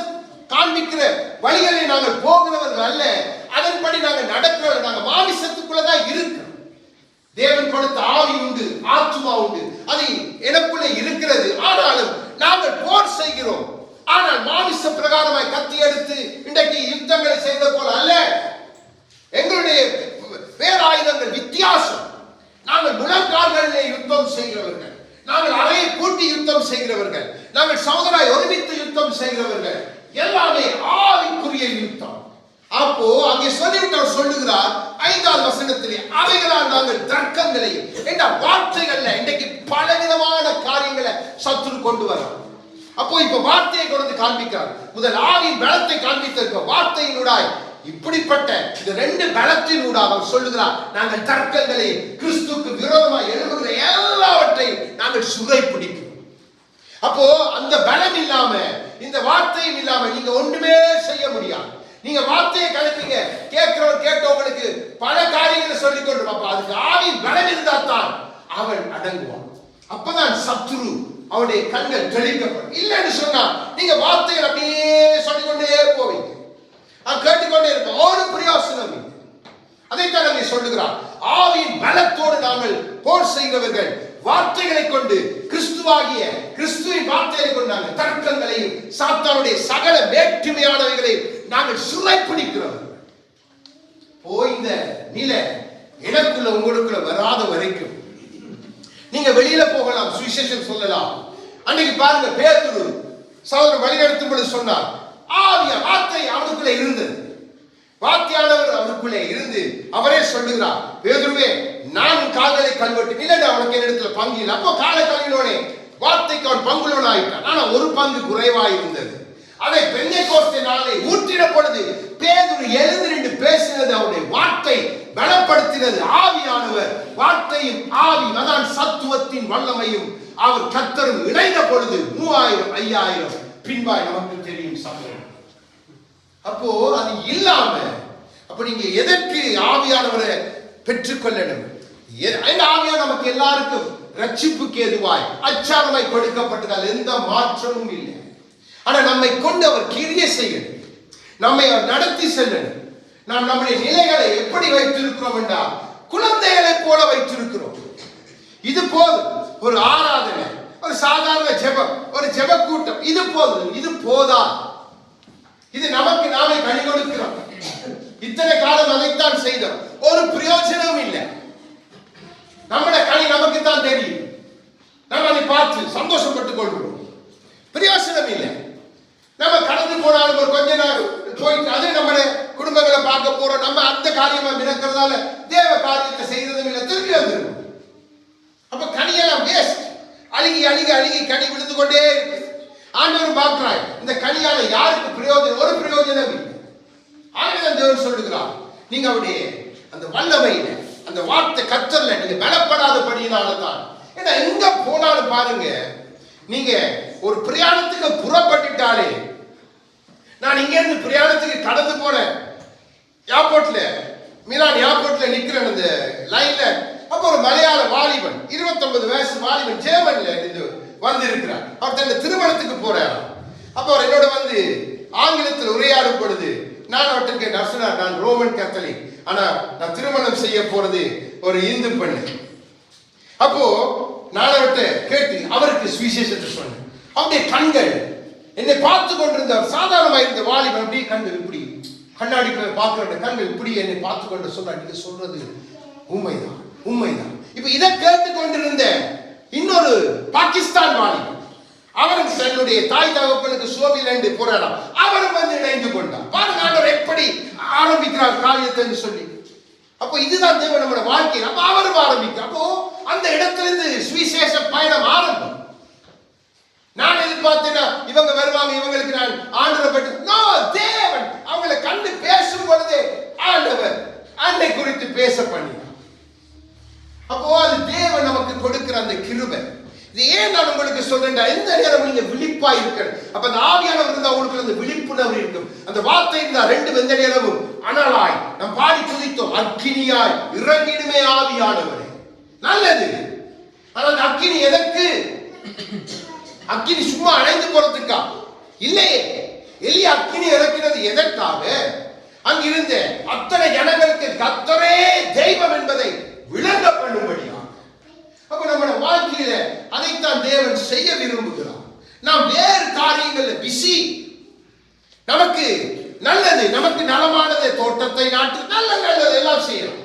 காண்பிக்கிற வழிகளை நாங்கள் போகிறவர்கள் அல்ல, அதன்படி நாங்கள் நடக்கிறவர்கள். நாங்கள் மாமிசத்துக்குள்ளதான் இருக்கிறோம். தேவன் கொடுத்த ஆவி உண்டு, ஆத்துமா உண்டு, அது எனக்குள்ளே இருக்கிறது. ஆனாலும் நாங்கள் போர் செய்கிறோம். ஆனால் மாமிச பிரகாரமாய் கத்தி எடுத்து இன்றைக்கு யுத்தங்களை செய்த போல அல்ல. எங்களுடைய பேராயுதங்கள் வித்தியாசம். நாங்கள் முழங்கால்களிலே யுத்தம் செய்கிறவர்கள், நாங்கள் அறையை பூட்டி யுத்தம் செய்கிறவர்கள், நாங்கள் சகோதராய் ஒருமித்து யுத்தம் செய்கிறவர்கள், எல்லாமே ஆவிக்குரிய யுத்தம். அப்போ அங்கே சொல்லிவிட்டு அவர் சொல்லுகிறார் 5வது வசனத்திலே, அவைகளால் நாங்கள் தர்க்கங்களை என்ற வார்த்தைகள்ல இன்றைக்கு பலவிதமான காரியங்களை சத்துரு கொண்டு வரார். அப்போ இப்ப வார்த்தையை கொண்டு காண்பிக்கிறார். முதல் ஆவின் பலத்தை காண்பித்திருக்க வார்த்தையினூடாய் இப்படிப்பட்ட இந்த 2 பலத்தினூடாக அவர் சொல்லுகிறார், நாங்கள் தர்க்கங்களை கிறிஸ்துவுக்கு விரோதமாக எழுதுகிற எல்லாவற்றையும் நாங்கள் சுரைப்பிடிக்கிறோம். அப்போ அந்த பலம் இல்லாம, இந்த வார்த்தையும் இல்லாம நீங்க ஒன்றுமே செய்ய முடியாது. நீங்க வார்த்தையை கலப்பீங்க, கேட்கிறவன் கேட்டவங்களுக்கு பல காரியங்களை சொல்லிக் கொண்டு, அப்ப அதுக்கு ஆவின் பலம் இருந்தா தான் அவன் அடங்குவான். அப்பதான் சத்துரு அவனுடைய கண்கள் தெளிக்கப்படும். இல்லைன்னு சொன்னா நீங்க வார்த்தைகள் அப்படியே சொல்லிக்கொண்டே போவீங்க, கேட்டுக்கொண்டே இருப்போம், ஒரு பிரயோசனம் இல்லை. அதைத்தான் அங்கே சொல்லுகிறார், ஆவியின் பலத்தோடு நாங்கள் போர் செய்கிறவர்கள், வார்த்தைகளை கொண்டு கிறிஸ்துவாகிய கிறிஸ்துவின் வார்த்தைகளை கொண்டு நாங்கள் தர்க்கங்களையும் சாத்தானுடைய சகல வேற்றுமையானவைகளையும் நாங்கள் சுரைப்பிடிக்கிறோம். இந்த நிலை எனக்குள்ள உங்களுக்குள்ள வராத வரைக்கும் நீங்க வெளியில போகலாம், சுவிசேஷம் சொல்லலாம். அன்னைக்கு பாருங்க, பேதுரு சகோதரர் வழிநடத்தும் பொழுது சொன்னார், ஆவிய வார்த்தை அவனுக்குள்ள இருந்தது, வார்த்தையானவர் அவருக்குள்ளே இருந்து அவரே சொல்லுகிறார், பேதுருவே நான் கால்களை கழுவட்டு இல்லை, அவனுக்கு என்னிடத்துல பங்கு இல்லை. அப்போ காலை கழுவினோனே வார்த்தைக்கு அவன் பங்குள்ளவன் ஆயிட்டான். ஆனா ஒரு பங்கு குறைவாய் இருந்தது. அதை பெந்தெகோஸ்தே நாளை ஊற்றின பொழுது பேதுரு எழுந்து நின்று பேசினது, அவருடைய வார்த்தை பலப்படுத்தினது. ஆவியானவர் வார்த்தையும் ஆவி, அதான் சத்துவத்தின் வல்லமையும் அவர் கர்த்தரும் இணைந்த பொழுது 3000 5000 பின்பாய் நமக்கு தெரியும் சமயம். அப்போ அது இல்லாம அப்ப நீங்க எதற்கு ஆவியானவரை பெற்றுக்கொள்ளணும்? ஆவியானவர் நமக்கு எல்லாருக்கும் ரட்சிப்புக்கு ஏதுவாய் அச்சாரமாய் கொடுக்கப்பட்டதால் எந்த மாற்றமும் இல்லை. ஆனா நம்மை கொண்டு அவர் கிரியை செய்யணும், நம்மை அவர் நடத்தி செல்லணும். நாம் நம்முடைய நிலைகளை எப்படி வைத்திருக்கிறோம் என்றால் குழந்தைகளை போல வைத்திருக்கிறோம். இது போதும், ஒரு ஆராதனை, ஒரு சாதாரண ஜெபம், ஒரு ஜெப கூட்டம், இது போதும். இது போதா, இது நமக்கு நாமே கனி கொடுக்கிறோம். இத்தனை காலம் அதைத்தான் செய்தோம், ஒரு பிரயோஜனம் இல்லை. நம்முடைய கனி நமக்கு தான் தெரியும், நம்ம அதை பார்த்து சந்தோஷப்பட்டுக் கொள்கிறோம், பிரயோஜனம் இல்லை. நம்ம கடந்து போனாலும் ஒரு கொஞ்ச நாள் போயிட்டு அது நம்ம குடும்பங்களை பார்க்க போறோம், நம்ம அந்த காரியமா நடக்கிறதால தேவ காரியத்தை செய்யறதும் இல்லை, திரும்பி வந்துடும். அப்ப கனியெல்லாம் வேஸ்ட், அழுகி அழுகி அழுகி கனி விழுந்து கொண்டே இருக்கு. ஆண்டவர் பார்க்கிறாய், இந்த கனியால யாருக்கு பிரயோஜனம்? ஒரு பிரயோஜனம் இல்லை. ஆண்டவர் தேவன் சொல்லுகிறார், நீங்க அவருடைய அந்த வல்லமையில, அந்த வார்த்தை கர்த்தர்ல நீங்க பலப்படாதபடியினால்தான். ஏன்னா எங்க போனாலும் பாருங்க, நீங்க ஒரு பிரயாணத்துக்கு புறப்பட்டுட்டாலே, நான் இங்க இருந்து பிரயாணத்துக்கு கடந்து போனேன், ஏர்போர்ட்ல மிலான் ஏர்போர்ட்ல நிக்கிறேன் அந்த லைன்ல. அப்ப ஒரு மலையாள வாலிபன், 29 வயசு வாலிபன், ஜெர்மன்ல இருந்து வந்து இருக்கிறார். அவர் தன்னை திருமணத்துக்கு போறார். அப்ப அவர் என்னோட வந்து ஆங்கிலத்தில் உரையாடும் பொழுது நான் அவருக்கு நர்சனார், நான் ரோமன் கத்தலிக், ஆனா நான் திருமணம் செய்ய போறது ஒரு இந்து பெண்ணு. அப்போ நான் அவர்கிட்ட கேட்டு அவருக்கு சுவிசேஷத்தை சொன்னேன். அவருடைய கண்கள் என்னை பார்த்து கொண்டிருந்தார். சாதாரணமாக இருந்த வாலிபன் அப்படியே கண்கள் இப்படி கண்ணாடி பார்க்கிற கண்கள் இப்படி என்னை பார்த்து கொண்டு சொன்னார், நீங்க சொல்றது உண்மைதான், உண்மைதான். இப்ப இதை கேட்டு கொண்டிருந்த இன்னொரு பாகிஸ்தான் வாலிபன், அவரும் தன்னுடைய தாய் தகப்பனுக்கு சோபிலேண்டு போராடாம், அவரும் வந்து இணைந்து கொண்டார். பாருங்க ஆண்டவர் எப்படி ஆரம்பிக்கிறார் காரியத்தை சொல்லி. அப்போ இதுதான் தேவன் நம்மளோட வாழ்க்கையில். அப்ப அவரும் ஆரம்பிக்க, அப்போ அந்த இடத்திலிருந்து சுவிசேஷ பயணம் ஆரம்பம். நான் எதிர்பார்த்தேன்னா இவங்க வருவாங்க, இவங்களுக்கு நான் ஆண்டவரை பற்றி, தேவன் அவங்களை கண்டு பேசும் பொழுதே ஆண்டவர் அன்னை குறித்து பேச பண்ணினார். அப்போ அது தேவன் நமக்கு கொடுக்கிற அந்த கிருபை. இது ஏன் நான் உங்களுக்கு சொல்றேன், எந்த நேரம் நீங்க விழிப்பா இருக்கணும். அப்ப அந்த ஆவியானவர் இருந்தா உங்களுக்கு அந்த விழிப்புணர்வு இருக்கும். அந்த வார்த்தை இருந்தா ரெண்டு எந்த நேரமும் அனலாய் நாம் பாடி துதித்தோம், அக்கினியாய் இறங்கிடுமே ஆவியானவரே. நல்லது. ஆனா அந்த அக்கினி எதற்கு? அக்கினி சும்மா அணைந்து போறதுக்கா? இல்லையே. எலியா அக்கினி இறக்கினது எதற்காக? அங்கிருந்த அத்தனை ஜனங்களுக்கு கர்த்தரே தெய்வம் என்பதை விளங்க பண்ணும்படியா. அப்ப நம்ம வாழ்க்கையில அதைத்தான் தேவன் செய்ய விரும்புகிறார். நாம் வேறு காரியங்கள்ல பிஸி. நமக்கு நல்லது, நமக்கு நலமானது, தோட்டத்தை நாட்டு நல்லது எல்லாம் செய்யலாம்.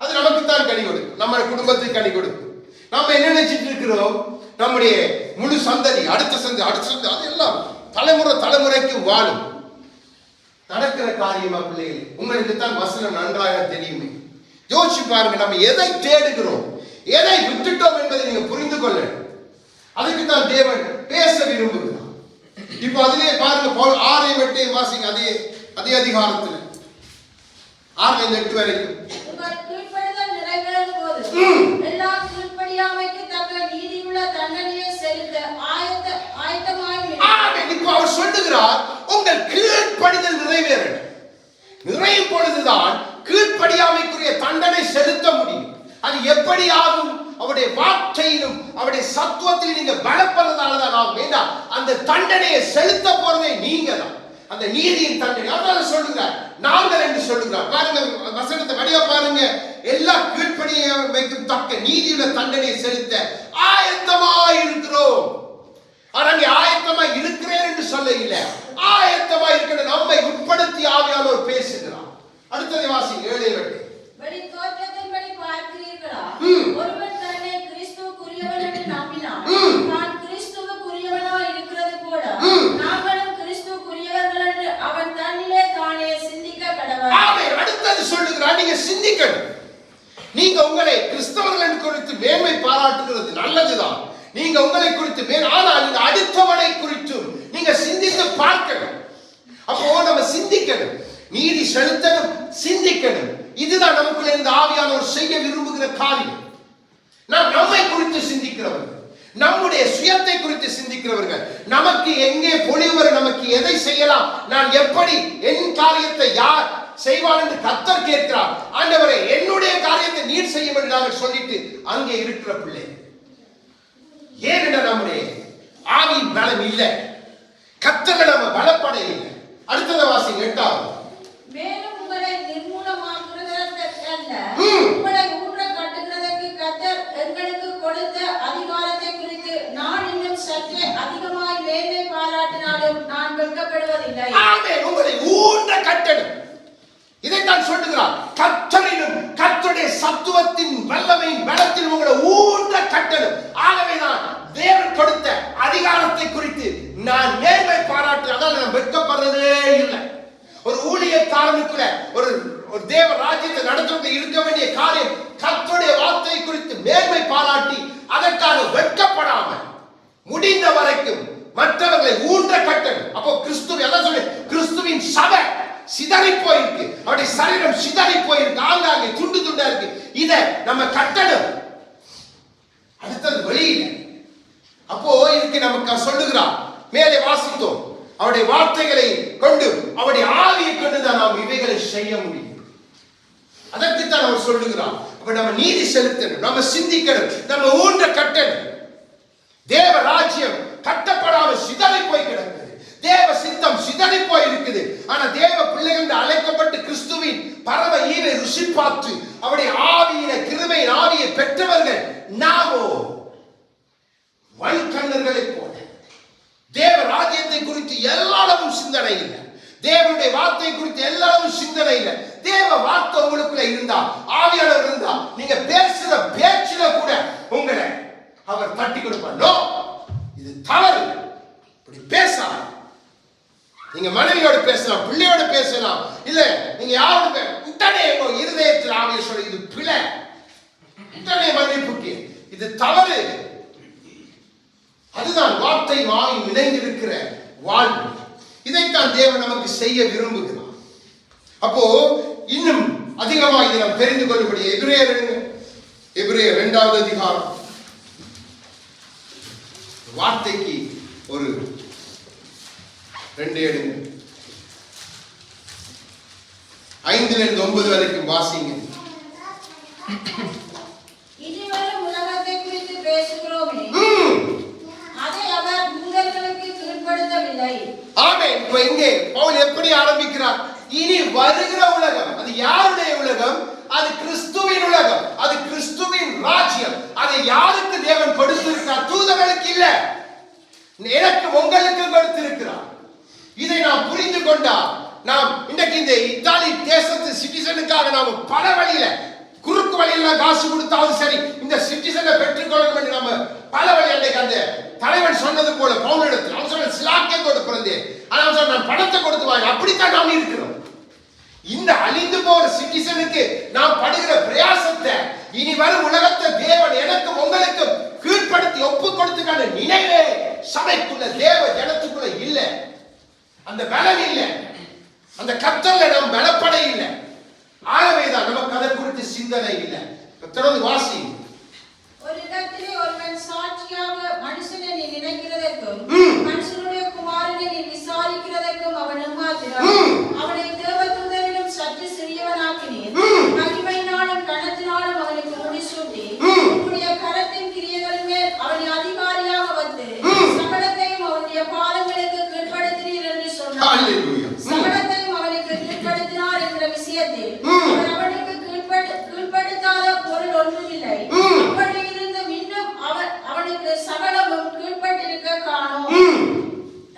அது நமக்கு தான் கனி கொடுக்கும், நம்ம குடும்பத்துக்கு கனி கொடுக்கும், நம்ம என்ன நினைச்சிட்டு இருக்கிறோம்? நம்முடைய முழு சந்ததி, அடுத்த சந்ததி அதெல்லாம் தலைமுறைக்கு வாழும். நடக்கிற காரியமா பிள்ளைகள்? உங்களுக்கு தான் வசனம் நன்றாக தெரியுமே. யோசிச்சு பாருங்க, நம்ம எதை தேடுகிறோம், எதை விட்டுட்டோம் என்பதை நீங்க புரிந்து கொள்ள. அதுக்கு தான் தேவன் பேச விரும்புகிறார். இப்ப அதிலே பாருங்க, 6 வாசிங்க, அதே அதிகாரத்தில் 6-8 வரைக்கும். எல்லாம் கீழ்ப்படியாமைக்கு தக்க நீதியுள்ள தண்டனையை செலுத்த இப்ப அவர் சொல்லுகிறார், உங்கள் கீழ்ப்படிதல் நிறையும் பொழுதுதான் கீழ்ப்படியாமைக்குரிய தண்டனை செலுத்த முடியும். அது எப்படி ஆகும்? அவருடைய வார்த்தையிலும் அவருடைய சத்துவத்திலும் நீங்க பலப்படுறதாலதான் ஆகும். வேண்டாம், அந்த தண்டனையை செலுத்த போறதே நீங்க தான். அந்த நீதியின் தண்டனை அதனால சொல்லுகிறார், நாங்கள் என்று சொல்லுகிறார். பாருங்க வசனத்தை வடிவா பாருங்க. எல்லா கீழ்ப்படியாமைக்கும் தக்க நீதியுள்ள தண்டனையை செலுத்த ஆயத்தமாய் இருக்கிறோம். ஆனா ஆயத்தமா இருக்கிறேன் என்று சொல்ல இல்லை, ஆயத்தமா இருக்கிற நம்மை உட்படுத்தி ஆவியானவர் பேசுகிறார். அடுத்ததை வாசிங்க, 7-8. தோற்றத்தின்படி பார்க்கிறீர்களா? ஒருவன் தன்னை கிறிஸ்துவுக்குரியவன் என்று நம்பினான். நான் கிறிஸ்துவுக்குரியவனாய் இருக்கிறது போல நாங்களும் கிறிஸ்துவுக்குரியவர்கள் என்று அவன் தன்னிலே தானே சிந்திக்க கடவன். ஆமென். அடுத்தது சொல்லுகிறார், நீங்க சிந்திக்கணும். நீங்க உங்களை கிறிஸ்தவர்கள் குறித்து மேன்மை பாராட்டுகிறது நல்லதுதான். நீங்க உங்களை குறித்து ஆனால் நீங்க அடுத்தவனை குறித்தும் நீங்க சிந்தித்து பார்க்கணும். அப்போ நம்ம சிந்திக்கணும், நீதி செலுத்தணும், சிந்திக்கணும். இதுதான் நமக்குள்ள இந்த ஆவியானவர் செய்ய விரும்புகிற காரியம். நாம் நம்மை குறித்து சிந்திக்கிறவர்கள், நம்முடைய சுயத்தை குறித்து சிந்திக்கிறவர்கள், நமக்கு எங்கே பொழிவு, நமக்கு எதை செய்யலாம், நான் எப்படி என் காரியத்தை யார் செய்வான் என்று கர்த்தர் கேட்கிறார். ஆண்டவரே, என்னுடைய காரியத்தை நீர் செய்யும் என்று நாங்கள் சொல்லிட்டு அங்கே இருக்கிற பிள்ளை. ஏனென்ற நம்முடைய ஆவியின் பலம் இல்லை, கர்த்தர் நம்ம பலப்பட இல்லை. அடுத்தது வாசிங்க, 8. மேலும் உங்களை நிர்மூலமாக்குறதற்கல்ல, உங்களை ஊன்ற கட்டுகிறதற்கு கர்த்தர் எங்களுக்கு கொடுத்த அதிகாரத்தை குறித்து நான் இன்னும் சற்றே அதிகமாய் மேன்மை பாராட்டினாலும் நான் வெட்கப்படுவதில்லை. ஆமென். உங்களை ஊன்ற கட்டணும். இதைத்தான் சொல்லுகிறார், கர்த்தரிலும் கர்த்தருடைய சத்துவத்தின் வல்லமையின் பலத்தில் உங்களை ஊன்ற கட்டணும். ஆகவேதான் தேவன் கொடுத்த அதிகாரத்தை குறித்து நான் மேன்மை பாராட்டு, அதான் நான் வெட்கப்படுறதே இல்லை. ஒரு ஊழியக்காரனுக்குள்ள ஒரு தேவ ராஜ்யத்தை நடத்துவது இருக்க வேண்டிய காரியம் கர்த்தருடைய வார்த்தை குறித்து மேன்மை பாராட்டி அதற்காக வெட்கப்படாம முடிந்த வரைக்கும் மற்றவர்களை ஊன்ற கட்டணும். அப்போ கிறிஸ்துவின் சபை சிதறி போயிருக்கு, அவருடைய சரீரம் சிதறி போயிருக்கு, ஆங்காங்கே துண்டு துண்டா இருக்கு. இத நம்ம கட்டணும். அடுத்தது வெளியில. அப்போ இதுக்கு நமக்கு சொல்லுகிறார், மேலே வாசித்தோம், அவருடைய வார்த்தைகளை கொண்டு அவருடைய ஆவியை கொண்டு தான் நாம் இவைகளை செய்ய முடியும். அதற்குத்தான் அவர் சொல்லுகிறார். அப்ப நம்ம நீதி செலுத்தணும், நம்ம சிந்திக்கணும், நம்ம ஊன்ற கட்டணும். தேவ ராஜ்யம் கட்டப்படாமல் சிதறி போய் கிடக்குது, தேவ சித்தம் சிதறி போய் இருக்குது. ஆனா தேவ பிள்ளைகள் அழைக்கப்பட்டு கிறிஸ்துவின் பரம ஈவை ருசி பார்த்து அவருடைய ஆவியின கிருபையின் ஆவியை பெற்றவர்கள் நாமோ வல்கண்ணர்களை போல தேவ ராஜ்யத்தை குறித்து எல்லாரும் சிந்தனை இல்லை, தேவனுடைய வார்த்தை குறித்து எல்லாரும் சிந்தனை இல்லை. தேவ வார்த்தை உங்களுக்குள்ள இருந்தா, ஆவியானவர் இருந்தா, நீங்க பேசுற பேச்சுல கூட உங்களை அவர் தட்டி கொடுப்பார். நோ, இது தவறு, இப்படி பேசலாம். நீங்க மனைவியோட பேசலாம், பிள்ளையோட பேசலாம், இல்ல நீங்க யாரோட உடனே இருதயத்தில் ஆவியை சொல்ல இது பிழை, உடனே மன்னிப்புக்கு இது தவறு. அதுதான் வார்த்தை வாய் இணைந்திருக்கிற வாழ்வு. இதைத்தான் தேவன் நமக்கு செய்ய விரும்புகிறார். அப்போ இன்னும் அதிகமாக இதை நாம் தெரிந்து கொள்ளக்கூடிய எபிரேயர் 2வது அதிகாரம் வார்த்தைக்கு ஒரு 2 எடுங்க, 5 to 9 வரைக்கும் வாசிங்க. இதுவரை உலகத்தை குறித்து பேசுகிறோமே, அதை அவர் யூதர்களுக்கு கீழ்ப்படுத்தவில்லை. ஆமென். இப்போ இங்கே பவுல் எப்படி ஆரம்பிக்கிறார்? இனி வருகிற உலகம், அது யாருடைய உலகம்? அது கிறிஸ்துவின் உலகம், அது கிறிஸ்துவின் ராஜ்யம். அதை யாருக்கு தேவன் கொடுத்திருக்கிறார்? தூதர்களுக்கு இல்ல, எனக்கு உங்களுக்கு கொடுத்திருக்கிறார். இதை நாம் புரிந்து கொண்டா நாம் இன்றைக்கு இந்த இத்தாலி தேசத்து சிட்டிசனுக்காக நாம் பல வழியில குறுக்கு வழியெல்லாம் காசு கொடுத்தாவது சரி இந்த சிட்டிசனை பெற்றுக்கொள்ளணும் என்று நம்ம பல வழி அன்றைக்கு அந்த தலைவன் சொன்னது போல பவுலிடத்தில் அவன் சொன்ன சிலாக்கியத்தோடு பிறந்தேன். ஆனால் சொன்ன நான் பணத்தை கொடுத்து வாங்க. அப்படித்தான் நாம் இருக்கிறோம். இந்த அழிந்து போற சிட்டிசனுக்கு நாம் படுகிற பிரயாசத்தை இனி வரும் உலகத்தை தேவன் எனக்கும் உங்களுக்கும் கீழ்ப்படுத்தி ஒப்பு கொடுத்துக்கான நினைவே சபைக்குள்ள தேவ ஜனத்துக்குள்ள இல்ல. அந்த பலம் இல்லை. அந்த கர்த்தர்ல நாம் பலப்பட இல்லை. ஆகவேதான் நமக்கு அதை குறித்து சிந்தனை இல்லை. தொடர்ந்து வாசி. ஒரு இடத்திலே ஒருவன் சாட்சியாக மனுஷனை நீ நினைக்கிறதற்கும் மனுஷனுடைய குமாரனை நீ விசாரிக்கிறதற்கும் அவன் எம்மாத்திரம் அவனை தேவதூதரிலும் சற்று சிறியவனாக்கினீர். மகிமையினாலும் கனத்தினாலும் அவனுக்கு முடிசூட்டி உன்னுடைய கரத்தின் கிரியைகளின் மேல் அவனை அதிகாரியாக வந்து சகலத்தையும் அவனுடைய பாதங்களுக்கு கீழ்ப்படுத்தினீர் என்று சொன்னார். சகலத்தையும் அவனுக்கு கீழ்ப்படுத்தினார் என்ற விஷயத்தில் அவர் அவனுக்கு கீழ்ப்படுத்தாத பொருள் ஒன்றுமில்லை. அப்படி இருந்தும் இன்னும் அவனுக்கு சகலமும் கீழ்ப்பட்டிருக்க காணோம்.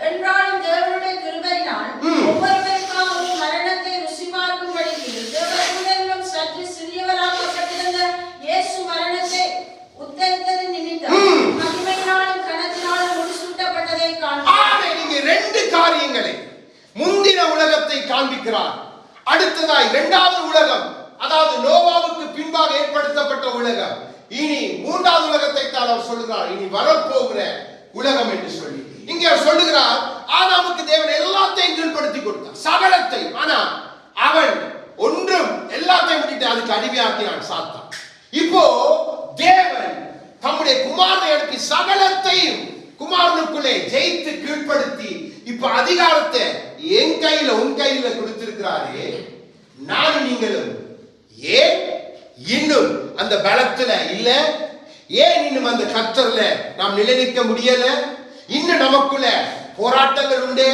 என்றாலும் தேவனுடைய கிருபையினால் ஒவ்வொருவருக்காகவும் மரணத்தை ருசி பார்க்கும்படிக்கு தேவதூதரிலும் சற்று சிறியவராக்கப்பட்டிருந்த இயேசு மரணத்தை உத்தரித்தது நிமித்தம் மகிமையினாலும் கனத்தினாலும் முடிசூட்டப்பட்டதை காணோம். நீங்க ரெண்டு காரியங்களை முந்தின உலகத்தை காண்பிக்கிறார். அடுத்ததாய் இரண்டாவது உலகம், அதாவது நோவாவுக்கு பின்பாக ஏற்படுத்தப்பட்ட உலகம். இனி மூன்றாவது உலகத்தை தான் அவர் சொல்லுகிறார், இனி வரப்போகிற உலகம் என்று சொல்லி. இங்கே அவர் சொல்லுகிறார், ஆதாமுக்கு தேவன் எல்லாத்தையும் கீழ்ப்படுத்தி கொடுத்தார், சகலத்தை. ஆனா அவன் ஒன்றும் எல்லாத்தையும் விட்டுட்டு அதுக்கு அடிமையாக்கினான் சாத்தான். இப்போ தேவன் தம்முடைய குமாரனை அனுப்பி சகலத்தையும் குமாரனுக்குள்ளே ஜெயித்து கீழ்ப்படுத்தி இப்ப அதிகாரத்தை என் கையில உன் கையில கொடுத்திருக்கிறாரே. நான் நீங்களும் ஏன் இன்னும் அந்த பலத்துல இல்ல? ஏன் இன்னும் அந்த கர்த்தர்ல நாம் நிலைநிற்க முடியல? இன்னும் நமக்குள்ள போராட்டங்கள் உண்டு.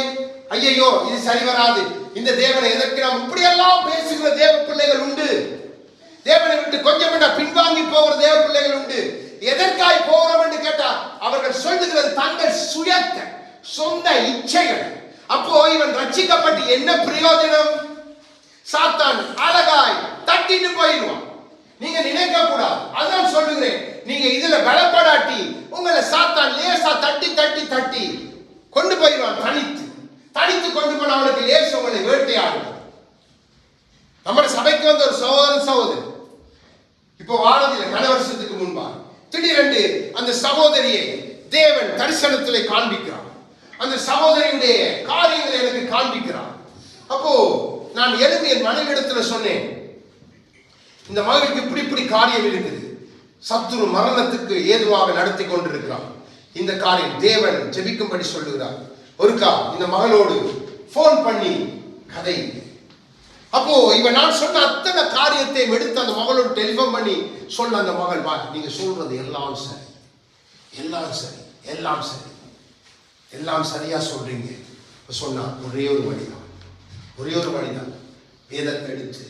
ஐயோ இது சரி வராது, இந்த தேவனை எதற்கு நாம் இப்படி எல்லாம் பேசுகிற தேவ பிள்ளைகள் உண்டு. தேவனை விட்டு கொஞ்சம் பின்வாங்கி போகிற தேவ பிள்ளைகள் உண்டு. எதற்காய் போகிறோம் என்று கேட்டால் அவர்கள் சொல்லுகிறது தங்கள் சுயத்தை, சொந்த இச்சைகள். அப்போ இவன் ரட்சிக்கப்பட்டு என்ன பிரயோஜனம்? சாத்தான் அழகாய் தட்டிட்டு போயிடுவான். நீங்க நினைக்க கூடாது. அதான் சொல்லுகிறேன், நீங்க இதுல பலப்படாட்டி உங்களை சாத்தான் லேசா தட்டி தட்டி தட்டி கொண்டு போயிடுவான். தனித்து கொண்டு போன அவனுக்கு லேச உங்களை வேட்டையாடும். நம்ம சபைக்கு வந்த ஒரு சகோதரி இப்போ வாரதில்லை, கன வருஷத்துக்கு முன்பா திடீரென்று அந்த சகோதரியை தேவன் தரிசனத்திலே காண்பிக்கிறான். அந்த சகோதரியுடைய காரியங்களை எனக்கு காண்பிக்கிறான். அப்போ நான் எழுதி என் மனைவிடத்துல சொன்னேன், இந்த மகளுக்கு இப்படி காரியம் இருக்குது, சத்துரு மரணத்துக்கு ஏதுவாக நடத்தி கொண்டிருக்கிறான். இந்த காரியம் தேவன் ஜெபிக்கும்படி சொல்லுகிறார். ஒருக்கா இந்த மகளோடு போன் பண்ணி கதை. அப்போ இவன் நான் சொன்ன அத்தனை காரியத்தை எடுத்து அந்த மகளோடு டெலிபோன் பண்ணி சொல்ல, அந்த மகள் வா, நீங்க சொல்றது எல்லாம் சரி, எல்லாம் சரி, எல்லாம் சரி, எல்லாம் சரியா சொல்றீங்க. சொன்னா ஒரே ஒரு வழிதான், வேதத்தை எடுத்து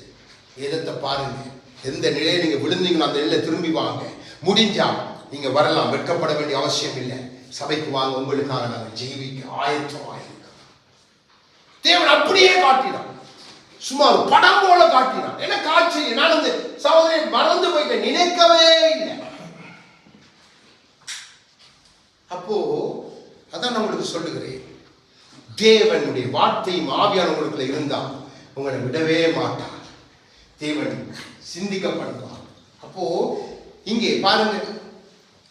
வேதத்தை பாருங்க, எந்த நிலையை நீங்க விழுந்தீங்களோ அந்த நிலையில திரும்பி வாங்க. முடிஞ்சா நீங்க வரலாம், வெட்கப்பட வேண்டிய அவசியம் இல்லை, சபைக்கு வாங்க, உங்களுக்காக நாங்கள் ஜீவிக்க ஆயத்தமாயிருக்கோம். தேவன் அப்படியே காட்டினான், சும்மா ஒரு படம் போல காட்டினான். என்ன காட்சி! நான் அந்த சகோதரியை மறந்து போயிட்டேன், நினைக்கவே இல்லை. அப்போ அதான் நான் உங்களுக்கு சொல்லுகிறேன், தேவனுடைய வார்த்தையும் ஆவியான உங்களுக்குள்ள இருந்தால் உங்களை விடவே மாட்டார். தேவன் சிந்திக்க பண்ணுவார். அப்போ இங்கே பாருங்க,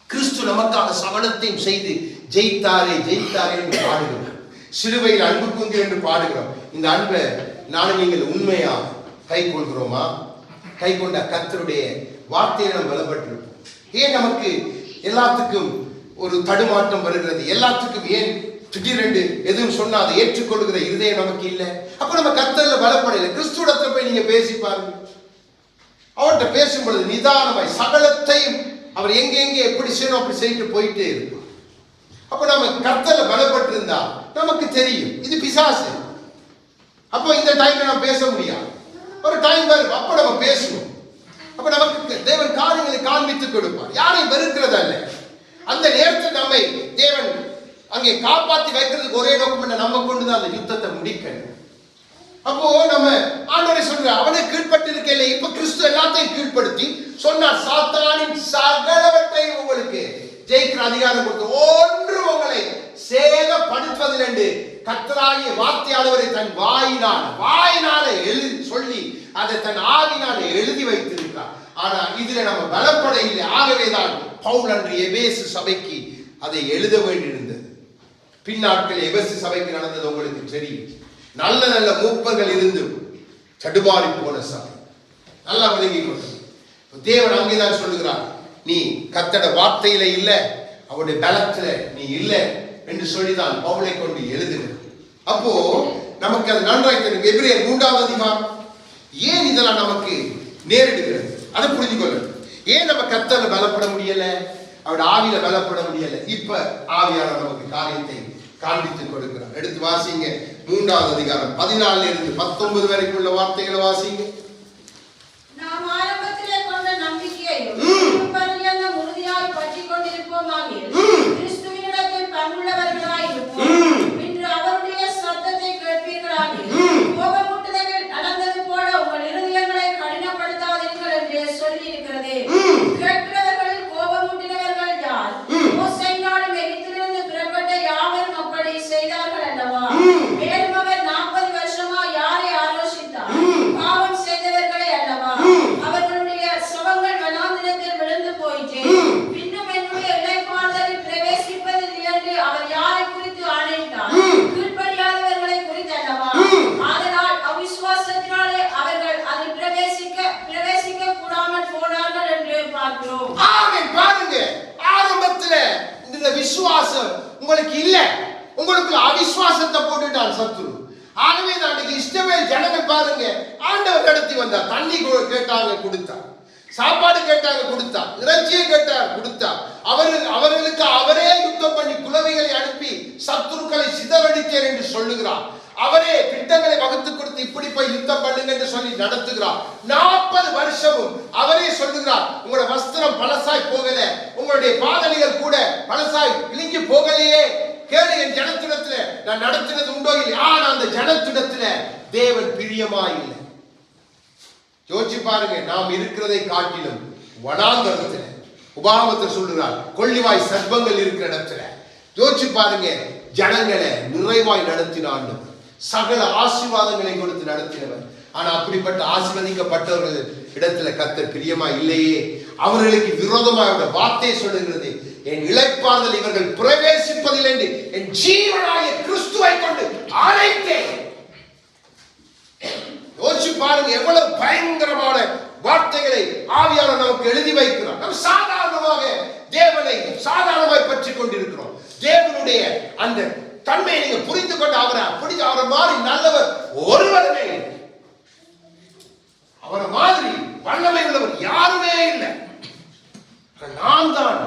கிறிஸ்து நமக்காக சகலத்தையும் செய்து ஜெயித்தாரே என்று பாடுகிறோம். சிலுவையில் அன்பு குந்தி என்று பாடுகிறோம். இந்த அன்பை நானும் நீங்கள் உண்மையா கை கொள்கிறோமா? கை கொண்ட கர்த்தருடைய வார்த்தையை நாம் பலப்பட்டிருப்போம். ஏன் நமக்கு எல்லாத்துக்கும் ஒரு தடுமாற்றம் வருகிறது? எல்லாத்துக்கும் ஏன் திடீரென்று எதுவும் சொன்னா அதை ஏற்றுக்கொள்கிற இருதயம் நமக்கு இல்லை? அப்ப நம்ம கர்த்தர்ல பலப்படலை. கிறிஸ்துவத்துல போய் நீங்க பேசி பாருங்க. அவர்கிட்ட பேசும் பொழுது நிதானமாய் சகலத்தையும் அவர் எங்கே எப்படி செய்யணும் அப்படி செய்யிட்டு போயிட்டே இருக்கும். அப்ப நம்ம கர்த்தர்ல பலப்பட்டு இருந்தா நமக்கு தெரியும் இது பிசாசு. அப்போ இந்த டைம்ல நம்ம பேச முடியாது. ஒரு டைம் வரும், அப்ப நம்ம பேசுவோம். அப்ப நமக்கு தேவன் காரியங்களை காண்பித்து கொடுப்பார். யாரையும் வெறுக்கிறது அல்ல. அந்த நேரத்தில் நம்மை தேவன் அங்கே காப்பாற்றி வைக்கிறதுக்கு ஒரே நோக்கம், நம்ம கொண்டுதான் அந்த யுத்தத்தை முடிக்கணும். அப்போ நம்ம ஆண்டவரை சொல்ற அவனை கீழ்பட்டு இருக்கல. இப்ப கிறிஸ்து எல்லாத்தையும் கீழ்படுத்தி சொன்னார், சாத்தானின் சகலவற்றையும் உங்களுக்கு ஜெயிக்கிற அதிகாரம் கொடுத்து ஒன்று உங்களை சேதப்படுத்துவதில் என்று கர்த்தராகிய வார்த்தையாளவரை தன் வாயினாலே எழுதி சொல்லி அதை தன் ஆவினாலே எழுதி வைத்திருக்கிறார். ஆனா இதுல நம்ம பலப்பட இல்லை. ஆகவேதான் பவுல் அன்று எபேசு சபைக்கு அதை எழுத வேண்டியிருந்தது. பின்னாட்கள் எபேசு சபைக்கு நடந்தது உங்களுக்கு தெரியும். நல்ல நல்ல மூப்பர்கள் இருந்து தடுமாறி போன சபை நல்லா விளங்கி கொண்டது. தேவன் அங்கேதான் சொல்லுகிறார், நீ கர்த்தருடைய வார்த்தையில இல்ல, அவருடைய பலத்துல நீ இல்லை என்று சொல்லிதான் பவுலை கொண்டு எழுதுகிறது. அப்போ நமக்கு அது நன்றாய் தெரியும். எபிரேயர் 3வது அதிகாரம் ஏன் இதெல்லாம் நமக்கு நேரிடுகிறது அதை புரிஞ்சு கொள்ளணும். ஏன் நம்ம கர்த்தர்ல பலப்பட முடியல, அவருடைய ஆவியில பலப்பட முடியல. இப்ப ஆவியானவர் நமக்கு காரியத்தை காண்பித்துக் கொடுக்கிறார். எடுத்து வாசிங்க 3வது அதிகாரம் 14 இருந்து 19 வரைக்கும் உள்ள வார்த்தைகளை வாசிங்க. நாம் ஆரம்பத்திலே கொண்ட நம்பிக்கையையும் உறுதியாய் பற்றிக் கொண்டிருப்போமாகில் கிறிஸ்துவினிடத்தில் பங்குள்ளவர்களாய் இருப்போம். இன்று அவருடைய சத்தத்தை கேட்பீர்களாகில் கோபமூட்டுதலில் நடந்தது போல உங்கள் இருதயங்களை கடினப்படுத்தாதீர்கள் என்று சொல்லி இருக்கிறதே. கேட்கிறவர்களில் கோபமூட்டினவர்கள் யார்? மோசேயினாலும் எகிப்திலிருந்து புறப்பட்ட யாவரும் அப்படி செய்தார்கள் அல்லவா? மேலும் அவர் 40 வருஷமா யாரை ஆலோசித்தார்? பாவம் செய்தவர்களை அல்லவா? அவர்களுடைய சவங்கள் வனாந்திரத்தில் விழுந்து போயிற்று. இன்னும் என்னுடைய இளைப்பாறுதலில் பிரவேசிப்பதில்லை என்று அவர் யாரை குறித்து ஆணையிட்டார்? கீழ்ப்படியாதவர்களை குறித்து அல்லவா? ஆதலால் அவிசுவாசத்தினாலே அவர்கள் அதில் பிரவேசிக்க கூடாமல் போனார்கள் என்று பார்க்கிறோம். ஆமென். பாருங்க, ஆரம்பத்துல இந்த விசுவாசம் உங்களுக்கு இல்ல, உங்களுக்கு அவிசுவாசத்தை போட்டுட்டான் சத்துரு. ஆகவே தான் இஸ்ரவேல் ஜனங்கள் பாருங்க, ஆண்டவர் நடத்தி வந்தார். தண்ணி கேட்டாங்க கொடுத்தார், சாப்பாடு கேட்டாங்க கொடுத்தார், இறைச்சியை கேட்டார் கொடுத்தார். அவர்களுக்கு அவரே யுத்தம் பண்ணி குலவைகளை அனுப்பி சத்துருக்களை சிதறடித்தேன் என்று சொல்லுகிறார். அவரே திட்டங்களை வகுத்து கொடுத்து இப்படி போய் யுத்தம் பண்ணுங்க என்று சொல்லி நடத்துகிறார். 40 வருஷமும் அவரே சொல்லுகிறார், உங்களோட வஸ்திரம் பழசாய் போகல, உங்களுடைய பாதணிகள் கூட பழசாய் கிழிஞ்சு போகலையே, கேளு என் ஜனத்திடத்துல நான் நடத்தினது உண்டோ இல்லை. ஆனா அந்த ஜனத்திடத்துல தேவன் பிரியமா இல்லை. யோசிச்சு பாருங்க, நாம் இருக்கிறதை காட்டிலும் வனாந்தரத்துல உபாகமத்தில் சொல்லுகிறார், கொள்ளிவாய் சர்ப்பங்கள் இருக்கிற இடத்துல யோசிச்சு பாருங்க, ஜனங்களை நிறைவாய் நடத்தினான், சகல ஆசீர்வாதங்களை கொடுத்து நடத்தினவர். ஆனா அப்படிப்பட்ட ஆசீர்வதிக்கப்பட்டவர்கள் இடத்துல கர்த்தர் பிரியமா இல்லையே. அவர்களுக்கு விரோதமாக வார்த்தை சொல்லுகிறது, என் இளைப்பாறுதல் இவர்கள் பிரவேசிப்பதில்லை என்று என் ஜீவனாய கிறிஸ்துவை கொண்டு அழைத்தேன். யோசிச்சு பாருங்க, எவ்வளவு பயங்கரமான வார்த்தைகளை ஆவியானவர் நமக்கு எழுதி வைக்கிறார். நாம் சாதாரணமாக தேவனை சாதாரணமாய் பற்றி கொண்டிருக்கிறோம். தேவனுடைய அந்த தன்மையை நீங்க புரிந்து கொண்டு அவரை மாறி நல்லவர் ஒருவருமே இல்லை. அவரை மாதிரி வல்லமை உள்ளவர் யாருமே இல்லை. நாம் தான்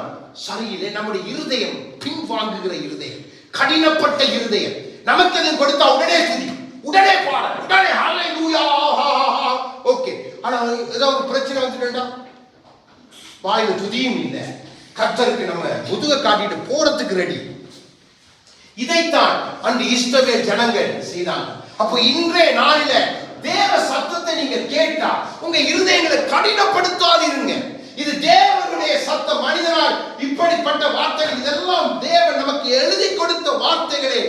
சரியில்லை. நம்முடைய இருதயம் பின்வாங்குகிற இருதயம், கடினப்பட்ட இருதயம். நமக்கு அதை கொடுத்தா உடனே துதி, உடனே பாட, உடனே ஹல்லேலூயா, ஓகே. ஆனா ஏதோ ஒரு பிரச்சனை வந்துட்டா வாயில துதியும் இல்லை, கர்த்தருக்கு நம்ம முதுக காட்டிட்டு போறதுக்கு ரெடி. இதைத்தான் அன்று இஸ்ரவேல் ஜனங்கள் செய்தாங்க. அப்போ இன்றைய நாளில தேவ சத்தத்தை நீங்க கேட்டா உங்க இருதயங்களை கடினப்படுத்தாதீருங்க. இது தேவனுடைய சத்தம். மனிதனால் இப்படிப்பட்ட வார்த்தைகள் இதெல்லாம் தேவன் நமக்கு எழுதி கொடுத்த வார்த்தைகளே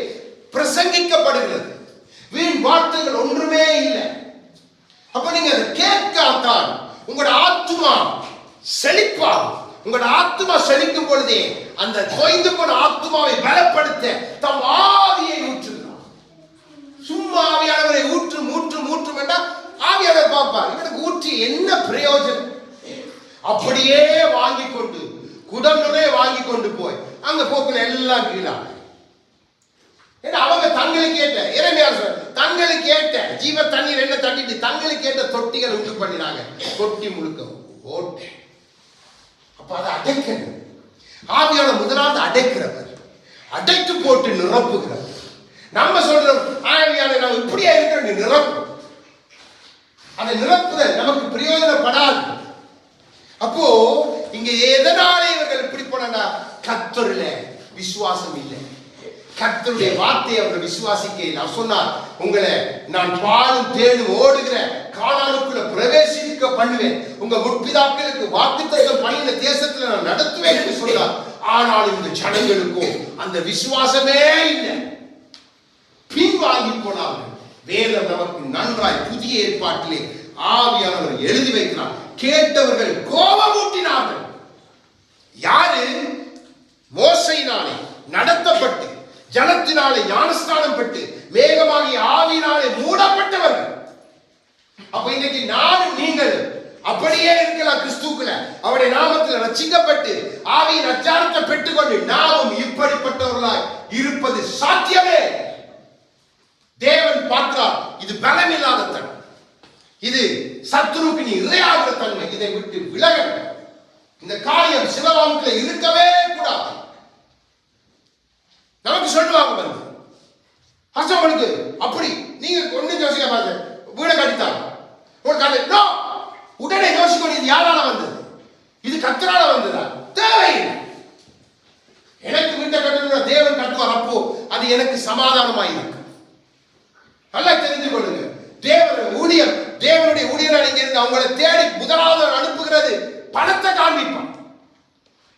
பிரசங்கிக்கப்படுகிறது. வீண் வார்த்தைகள் ஒன்றுமே இல்லை. அப்ப நீங்க அதை கேட்காதான் உங்களோட ஆத்துமா செழிப்பாகும். உங்களோட ஆத்துமா செழிக்கும் பொழுதே அந்த தொய்ந்து போன ஆத்துமாவை பலப்படுத்த தம் ஆவியை ஊற்றுகிறார். சும்மா ஆவியானவரை ஊற்றும் ஊற்றும் ஊற்றும் என்றால் ஆவியானவர் பார்ப்பார், இவனுக்கு ஊற்றி என்ன பிரயோஜனம்? அப்படியே வாங்கி கொண்டு குடம் நிறைய வாங்கி கொண்டு போய் அங்க போக்குல எல்லாம் கீழா. அவங்க தங்களுக்கு ஏற்ற இறைமையார் தங்களுக்கு ஏற்ற ஜீவ தண்ணீர் என்ன தட்டிட்டு தங்களுக்கு ஏற்ற தொட்டிகள் உண்டு பண்ணினாங்க. தொட்டி முழுக்க ஓட்டை. அப்ப அதை அடைக்கணும். ஆவியான முதலாவது அடைக்கிறவர், அடைத்து போட்டு நிரப்புகிறவர். நம்ம சொல்றோம் ஆவியான நம்ம இப்படியா இருக்கிற நிரப்பு. அதை நிரப்புதல் நமக்கு பிரயோஜனப்படாது. அப்போ இங்க எதனால இவர்கள் இப்படி போனா கர்த்தரிலே விசுவாசம் இல்லை. கர்த்தருடைய வார்த்தையை அவர் விசுவாசிக்க அவர் சொன்னார், உங்களை நான் பாலும் தேனும் ஓடுகிற கானானுக்குள்ள பிரவேசிக்க பண்ணுவேன், உங்க முற்பிதாக்களுக்கு வாக்குத்தத்தம் பண்ணின தேசத்துல நான் நடத்துவேன் என்று சொன்னார். ஆனால் இந்த ஜனங்களுக்கும் அந்த விசுவாசமே இல்லை, பின்வாங்கி போனார்கள். வேதம் நமக்கு நன்றாய் புதிய ஏற்பாட்டிலே ஆவியானவர் எழுதி வைக்கிறார். கேட்டவர்கள் கோபமூட்டினார்கள். யாரு? மோசையினாலே நடத்தப்பட்டு ஜலத்தினாலே ஞானஸ்நானம் பெற்று மேகமாகிய ஆவியினாலே மூடப்பட்டவர்கள். அப்ப இன்னைக்கு நானும் நீங்கள் அப்படியே இருக்கலாம். கிறிஸ்துக்குள்ள அவருடைய நாமத்தில் ரட்சிக்கப்பட்டு ஆவியின் அச்சாரத்தை பெற்றுக்கொண்டு நாமும் இப்படிப்பட்டவர்களாய் இருப்பது சாத்தியமே. தேவன் பார்க்கிறார், இது பலமில்லாத தன்மை, இது சத்துருவுக்கு நீ இரையாகிற தன்மை, இதை விட்டு விலக. இந்த காரியம் சிலவாமுக்குள்ள இருக்கவே கூடாது. நமக்கு சொல்லுவாங்க வந்து ஹஸ்பண்டுக்கு அப்படி நீங்க ஒண்ணு யோசிக்க பாருங்க, வீட கட்டித்தாங்க உங்களுக்கு உடனே யோசிக்கணும், இது யாரால வந்தது? இது கர்த்தரால வந்ததா? தேவையில்லை. எனக்கு வீட்டை கட்டணும் தேவன் கட்டுவார், அப்போ அது எனக்கு சமாதானமாய் இருக்கு. நல்லா தெரிந்து கொள்ளுங்க, தேவனுடைய ஊழியர் நீங்க இருந்து அவங்களை தேடி முதலாவது அனுப்புகிறது பணத்தை காண்பிப்பான்.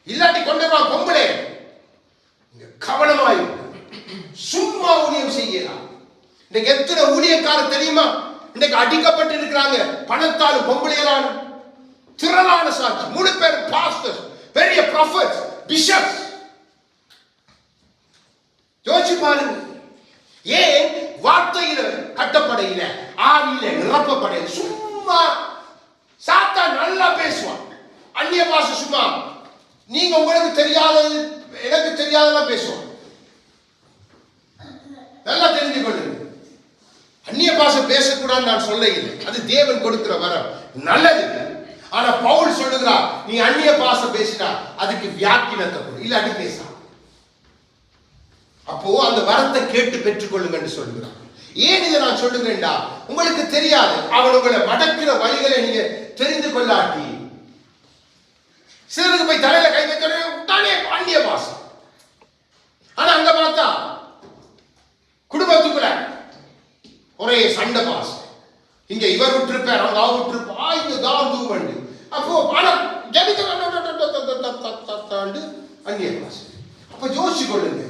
இல்லாட்டி கொண்டு வா பொம்பளை கவனமாய் சும்மா ஊழியம் செய்யலாம். இன்னைக்கு எத்தனை ஊழியக்காரர் தெரியுமா இன்னைக்கு அடிக்கப்பட்டு இருக்கிறாங்க, பணத்தாலும் பொம்பளையலாலும். திரளான சாட்சி, 3 பேர் பாஸ்டர்ஸ், பெரிய ப்ராஃபட்ஸ், பிஷப்ஸ். யோசிச்சு பாருங்க, ஏன் வார்த்தையில கட்டப்படையில ஆவியில நிரப்பப்படையில சும்மா சாத்தான் நல்லா பேசுவான். அந்நிய பாஷை சும்மா நீங்க உங்களுக்கு தெரியாதது எனக்கு தெரியாதெல்லாம் பேசுவான். நல்லா தெரிஞ்சு கொள்ளுங்க, அந்நிய பாஷை பேசக்கூடாது நான் சொல்ல இல்லை, அது தேவன் கொடுக்கிற வரம், நல்லது. ஆனா பவுல் சொல்லுகிறார், நீ அந்நிய பாஷை பேசினா அதுக்கு வியாக்கியானத்தை கொடு, இல்லாட்டி பேச. அப்போ அந்த வரத்தை கேட்டு பெற்றுக்கொள்ளுங்க என்று சொல்லுகிறார். ஏன் இதை நான் சொல்லுகிறேன்டா, உங்களுக்கு தெரியாது, அவன் உங்களை மடக்கிற வழிகளை நீங்க தெரிந்து கொள்ளாட்டி சிலருக்கு போய் தலையில கை வைத்தானே அந்நிய பாஷை. ஆனா அங்க பார்த்தா குடும்பத்துக்குள்ள ஒரே சண்டை பாஷை. இங்க இவர் விட்டுருப்பார், அவங்க விட்டுருப்பா, இங்க தான் தூவண்டு. அப்போ பணம் ஜபிக்க அந்நிய பாஷை. அப்ப யோசிச்சு கொள்ளுங்க,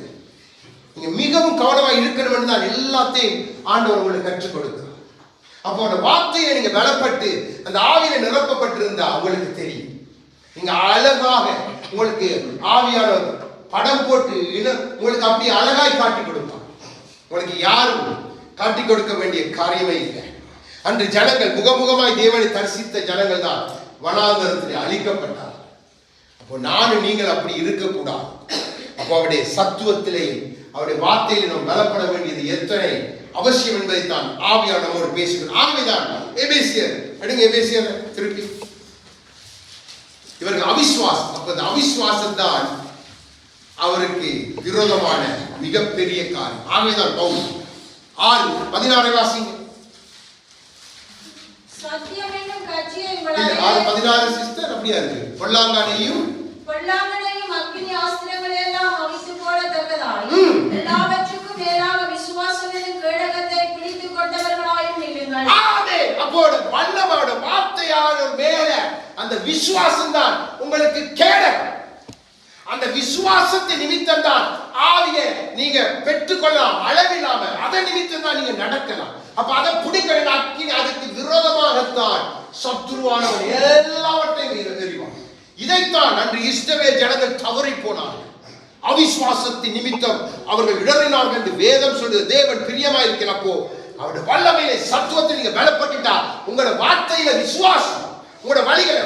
நீங்க மிகவும் கவனமாக இருக்கணும் தான் எல்லாத்தையும் ஆண்டவர் உங்களுக்கு கற்றுக் கொடுக்கிறார். அப்போ அந்த வார்த்தையை நீங்க பலப்பட்டு அந்த ஆவியில நிரப்பப்பட்டிருந்தா உங்களுக்கு தெரியும். நீங்க அழகாக உங்களுக்கு ஆவியானவர் படம் போட்டு உங்களுக்கு அப்படியே அழகாய் காட்டி கொடுப்பார். உங்களுக்கு யாரும் காட்டி கொடுக்க வேண்டிய காரியமே இல்லை. அன்று ஜனங்கள் முகமுகமாய் தேவனை தரிசித்த ஜனங்கள் தான் வனாந்தரத்தில் அழிக்கப்பட்டார். அப்போ நானும் நீங்கள் அப்படி இருக்கக்கூடாது. அப்போ அவருடைய சத்துவத்திலேயும் அவருடைய வார்த்தையில் நாம் பலப்பட வேண்டியது எத்தனை அவசியம் என்பதைத்தான் ஆவியார் நம்மோடு பேசுகிறார். ஆகவேதான் எபேசியர் எடுங்க, எபேசியர் திருப்பி. இவர்கள் அவிசுவாசம், அப்ப அந்த அவிசுவாசம் தான் அவருக்கு விரோதமான மிகப்பெரிய காரியம். ஆகவேதான் பவுல் 6:16 வாசிங்க. சத்தியம் என்னும் கட்சியை 6:16 சிஸ்டர் அப்படியே இருக்கு. பொல்லாங்கனையும் அக்கினி ஆஸ்திரங்களை எல்லாம் அவித்து போடத்தக்கதாய் எல்லாவற்றுக்கும் மேலாக விசுவாசம் என்னும் கேடகத்தை பிடித்துக் கொண்டவர்களாயும் நில்லுங்கள். ஆமென். அப்போ வல்லமையோட வார்த்தையான மேல அந்த விசுவாசம் தான் உங்களுக்கு கேடகம். அந்த விசுவாசத்தை நிமித்தம் தான் ஆவியை நீங்க பெற்றுக்கொள்ளலாம், அளவில்லாம அதை நிமித்தம் தான் நீங்க நடக்கலாம். அப்ப அதை பிடிக்கணும், அக்கினி அதுக்கு விரோதமாகத்தான் சத்துருவானவன் எல்லாவற்றையும் எறிவான். இதைத்தான் அன்று இஸ்ரவேல் ஜனங்கள் தவறி போனார்கள். அவிசுவாசத்தின் நிமித்தம் அவர்கள் இடறினார்கள் என்று வேதம் சொல்லுது. தேவன் பிரியமா இருக்கிறப்போ அவருடைய வல்லமையில சத்துவத்தை நீங்க பலப்பட்டுட்டா உங்களோட வார்த்தையில விசுவாசம் உங்களோட வழிகளை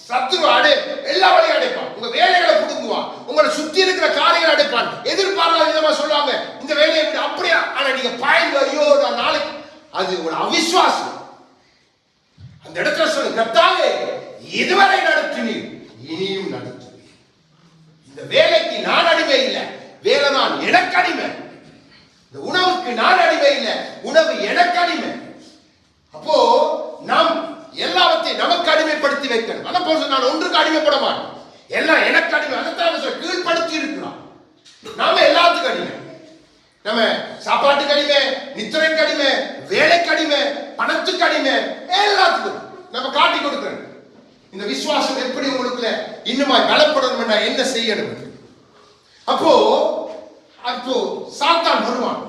சத்துரு எல்லா வழியும் அடைப்பான். உங்க வேலைகளை புடுங்குவான், உங்களை சுத்தி இருக்கிற காரியங்களை அடைப்பான். எதிர்பாராத விதமா சொல்லுவாங்க இந்த வேலையை விட அப்படியா, ஆனா நீங்க பயந்து ஐயோ நாளைக்கு, அது உங்களோட அவிசுவாசம். அந்த இடத்துல சொல்லு, கர்த்தாவே இதுவரை நடத்தினீர், இனியும் நடத்துவீர். இந்த வேலைக்கு நான் அடிமை இல்லை, வேலை நான் எனக்கு அடிமை. இந்த உணவுக்கு நான் அடிமை இல்லை, உணவு எனக்கு அடிமை. அப்போ நாம் எல்லாவற்றையும் நமக்கு அடிமைப்படுத்தி வைக்கணும். அதை போல நான் ஒன்றுக்கு அடிமைப்பட மாட்டேன், எல்லாம் எனக்கு அடிமை. அதைத்தான் கீழ்படுத்தி இருக்கிறோம். நாம எல்லாத்துக்கும் அடிமை. நம்ம சாப்பாட்டுக்கு அடிமை, நித்திரைக்கு அடிமை, வேலைக்கு அடிமை, பணத்துக்கு அடிமை, எல்லாத்துக்கும் நம்ம காட்டி கொடுக்கிறோம். இந்த விசுவாசம் எப்படி உங்களுக்குள்ள இன்னுமா பலப்படணும்னா என்ன செய்யணும்? அப்போ சாத்தான் வருவான்,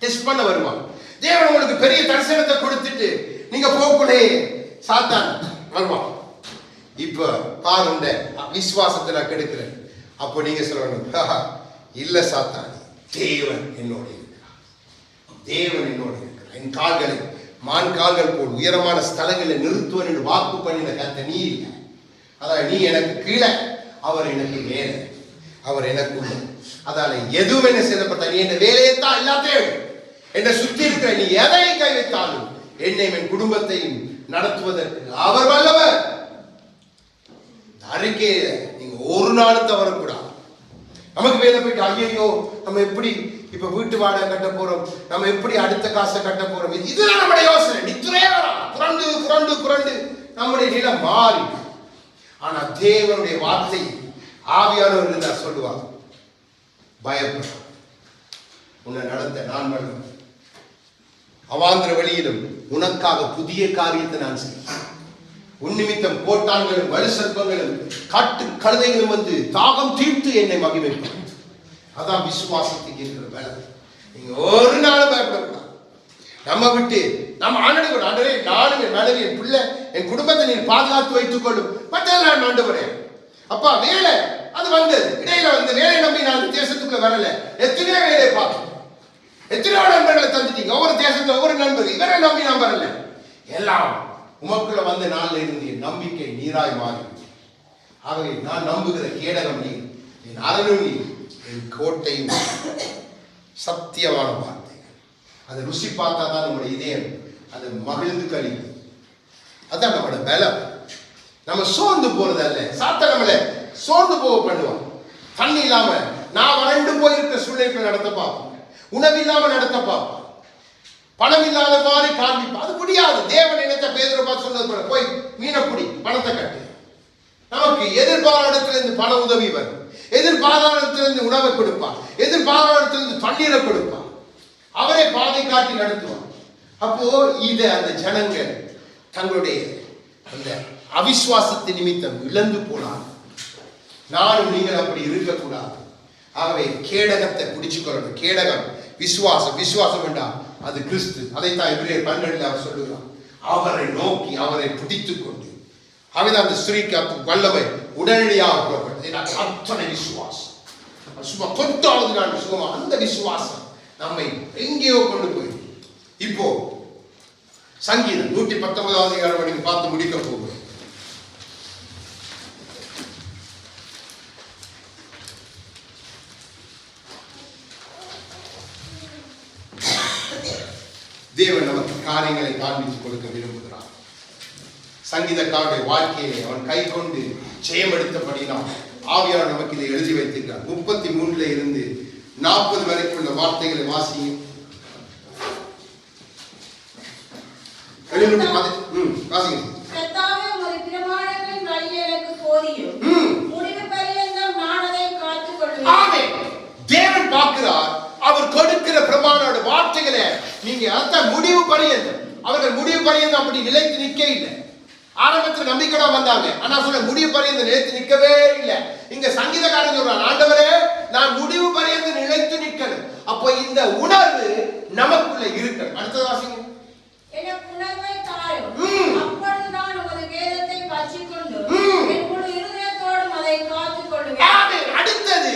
டெஸ்ட் பண்ண வருவான். தேவன் உங்களுக்கு பெரிய தரிசனத்தை கொடுத்துட்டு நீங்க போக்குள்ளே சாத்தான் வருவான். இப்ப பாருங்க, விசுவாசத்தை நான் கெடுக்கிறேன். அப்போ நீங்க சொல்லணும், இல்ல சாத்தான், தேவன் என்னோட இருக்கிறார், தேவன் என்னோட இருக்கிறார். என் கால்களை மான் கால்கள் போல் உயரமான ஸ்தலங்களில் நிறுத்துவன் என்று வாக்கு பண்ணின கத்த நீ இல்லை. அதாவது நீ எனக்கு கீழே, அவர் எனக்கு மேலே, அவர் எனக்குள்ள. அதால எதுவும் என்ன செய்யப்பட்ட நீ என் வேலையைத்தான் எல்லாத்தையும் என்னை சுத்தி இருக்கிற நீ எதை கை வைத்தாலும் என்னையும் என் குடும்பத்தையும் நடத்துவதற்கு அவர் வல்லவர். அறிக்கையில நீங்க ஒரு நாளும் தவறக்கூடாது. நமக்கு வேலை போயிட்டு ஐயோ நம்ம எப்படி இப்ப வீட்டு வாடகை கட்ட போறோம், நம்ம எப்படி அடுத்த காசை கட்ட போறோம், இதுதான் நம்முடைய யோசனை. நித்துரே வரலாம், குரண்டு குரண்டு குரண்டு நம்முடைய நிலம் மாறி. ஆனா தேவனுடைய வார்த்தை ஆவியானவர் இருந்தா சொல்லுவாங்க, பயப்பட உன்னை நடத்த நான் வல்ல, அவாந்திர வழியிலும் உனக்காக புதிய காரியத்தை நான் செய்வேன். உன் நிமித்தம் கோட்டான்களும் வலுசற்பங்களும் காட்டு கழுதைகளும் வந்து தாகம் தீர்த்து என்னை மகிமைப்பான். அதான் விசுவாசத்துக்கு இருக்கிற வேலை. நீங்க ஒரு நாளும் பயப்படக்கூடாது. நம்ம விட்டு நம்ம ஆண்டவரே, ஆண்டவரே நானும் என் மனைவி என் பிள்ளை என் குடும்பத்தை நீ பாதுகாத்து வைத்துக் கொள்ளும். மற்றெல்லாம் நான் ஆண்டவரே அப்பா வேலை அது வந்தது, இடையில வந்து வேலை நம்பி நான் தேசத்துக்குள்ள வரல. எத்தனையோ வேலையை பார்க்கணும், எத்தனையோ நண்பர்களை தந்துட்டீங்க, ஒவ்வொரு தேசத்துல ஒவ்வொரு நண்பர், இவரை நம்பி நான் வரல. எல்லாம் உமக்குள்ள வந்த நாள்ல இருந்து என் நம்பிக்கை நீராய் மாறி. ஆகவே நான் நம்புகிற கேடகம் நீ, என் அரணும் நீ, என் கோட்டையும். சத்தியமான வார்த்தை, அதை ருசி பார்த்தா தான் நம்முடைய இதயம் அது மகிழ்ந்து கழிவு. அதான் நம்மளோட பலம். நம்ம சோர்ந்து போறது அல்ல. சாத்தான் நம்மளை சோர்ந்து போக பண்ணுவான். தண்ணி இல்லாம நான் வறண்டு போயிருக்க சூழ்நிலை நடத்த பார்ப்போம், உணவு இல்லாம நடத்த பார்ப்போம், பணம் இல்லாத மாதிரி காண்பிப்பா. அது முடியாது. தேவன் நினைச்ச பேதுரு பார்த்து சொன்னது போய் மீனை பிடி, பணத்தை கட்டு. நமக்கு எதிர்பாராடத்திலிருந்து பண உதவி வரும், எதிர்பாராடத்திலிருந்து உணவை கொடுப்பான், எதிர்பாராடத்திலிருந்து தண்ணீரை கொடுப்பான், அவரை பாதை காட்டி நடத்துவான். அப்போ இத அந்த ஜனங்கள் தங்களுடைய அந்த அவிசுவாசத்தின் நிமித்தம் இழந்து போனார். நானும் நீங்கள் அப்படி இருக்கக்கூடாது. ஆகவே கேடகத்தை பிடிச்சுக்கொள்ளணும். கேடகம் விசுவாசம். விசுவாசம் என்றால் அது கிறிஸ்து. அதைத்தான் எபிரேயர் 12 அவர் சொல்லுகிறார். அவரை நோக்கி அவரை பிடித்துக் கொண்டு அவைதான் அந்த ஸ்திரீக்கு வல்லமை உடனடியாக புறப்பட்டது. அத்தனை விசுவாசம், சும்மா தொட்டாவது நான் சுகமா. அந்த விசுவாசம் நம்மை எங்கேயோ கொண்டு போய். இப்போ சங்கீதம் 119வது அதிகாரம் நீங்க பார்த்து முடிக்க போகிறோம். தேவன் நமக்கு காரியங்களை காண்பித்துக் கொடுக்க விரும்புகிறார். சங்கீதக்காரனுடைய வாழ்க்கையை அவன் கை கொண்டு ஜெயம் எடுத்தபடினால் ஆவியார் நமக்கு இதை எழுதி வைத்திருக்கிறார். 33 இருந்து 40 வரைக்கும் உள்ள வார்த்தைகளை வாசியும். தேவன் பார்க்கிறார் அவர் கொடுக்கிற பிரமாணோட வார்த்தைகளை நீங்க அதான் முடிவு பரியந்தம். அவர்கள் முடிவு பரியந்தம் அப்படி நிலைத்து நிற்க இல்லை. ஆரம்பத்தில் நம்பிக்கையா வந்தாங்க, ஆனா சொல்ல முடிவு பரியந்தம் நிலைத்து நிற்கவே இல்லை. இங்க சங்கீதக்காரன் சொல்றான், ஆண்டவரே நான் முடிவு பரியந்தம் நிலைத்து நிற்கணும். அப்போ இந்த உணர்வு நமக்குள்ள இருக்கணும். அடுத்த வாசிங்க. அடுத்தது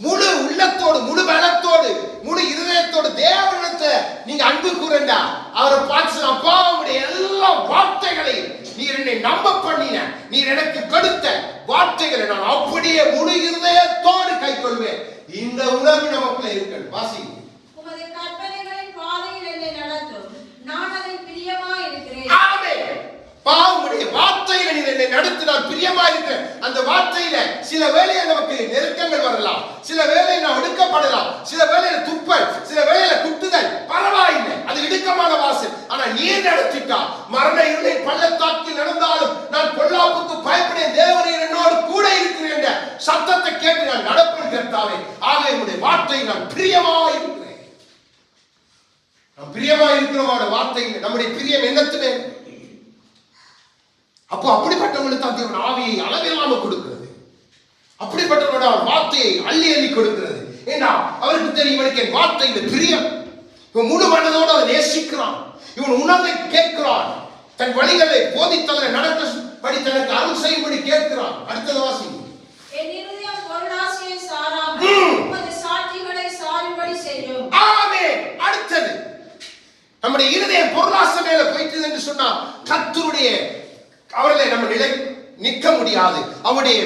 முழு உள்ளத்தோடு முழு பலத்தோடு முழு இருதயத்தோடு தேவனிடத்தை நீங்க அன்பு கூறண்டா அவரை பார்த்து, அப்பா உடைய எல்லா வார்த்தைகளையும் நீர் என்னை நம்ப பண்ணின, நீர் எனக்கு கொடுத்த வார்த்தைகளை நான் அப்படியே முழு இருதயத்தோடு கை கொள்வேன். இந்த உணர்வு நமக்குள்ள இருக்கணும். வாசி. உமது கற்பனைகளின் பாதையில் என்னை நடத்தும், நான் அதில் பிரியமாய் இருக்கிறேன். ஆமென். பாவமுடைய வார்த்தையில நீ என்னை நடத்தி நான் பிரியமா இருக்கிறேன். அந்த வார்த்தையில சில வேளையில நமக்கு நெருக்கங்கள் வரலாம், சில வேளையில நான் ஒடுக்கப்படலாம், சில வேளையில துப்பல், சில வேளையில குட்டுதல், பரவாயில்லை, அது இடுக்கமான வாசல். ஆனா நீ நடத்திட்டா மரண இருளின் பள்ளத்தாக்கில் நடந்தாலும் நான் பொல்லாப்புக்கு பயப்படேன், தேவரீர் என்னோடு கூட இருக்கிறேன் என்ற சத்தத்தை கேட்டு நான் நடப்பேன் கர்த்தாவே. ஆக ஆகவே உம்முடைய வார்த்தை நான் பிரியமாய் இருக்கிறேன். நாம் பிரியமாய் இருக்கிறோமான வார்த்தை நம்முடைய பிரியம் என்னத்துமே. அப்போ அப்படிப்பட்டவங்களுக்கு தான் தேவன் ஆவியை அளவில்லாம கொடுக்கிறது. அப்படிப்பட்டவனோட வார்த்தையை அள்ளி அள்ளி கொடுக்கிறது. ஏன்னா அவருக்கு தெரியும் இவனுக்கு என் வார்த்தையில் பிரியம். இவன் முழு மனதோடு அதை நேசிக்கிறான். இவன் உணர்வை கேட்கிறான். தன் வழிகளை போதித்தவரை நடக்கபடி தனக்கு அருள் செய்யும்படி கேட்கிறான். அடுத்தது வாசி. என் இருதயம் பொருளாசையை சாராமல் உமது சாட்சிகளை சாரும்படி செய்யும். ஆமென். அடுத்தது நம்முடைய இருதயம் பொருளாசை மேல போயிட்டு என்று சொன்னா கர்த்தருடைய அவர்களை நம்ம நிற்க முடியாது. அவருடைய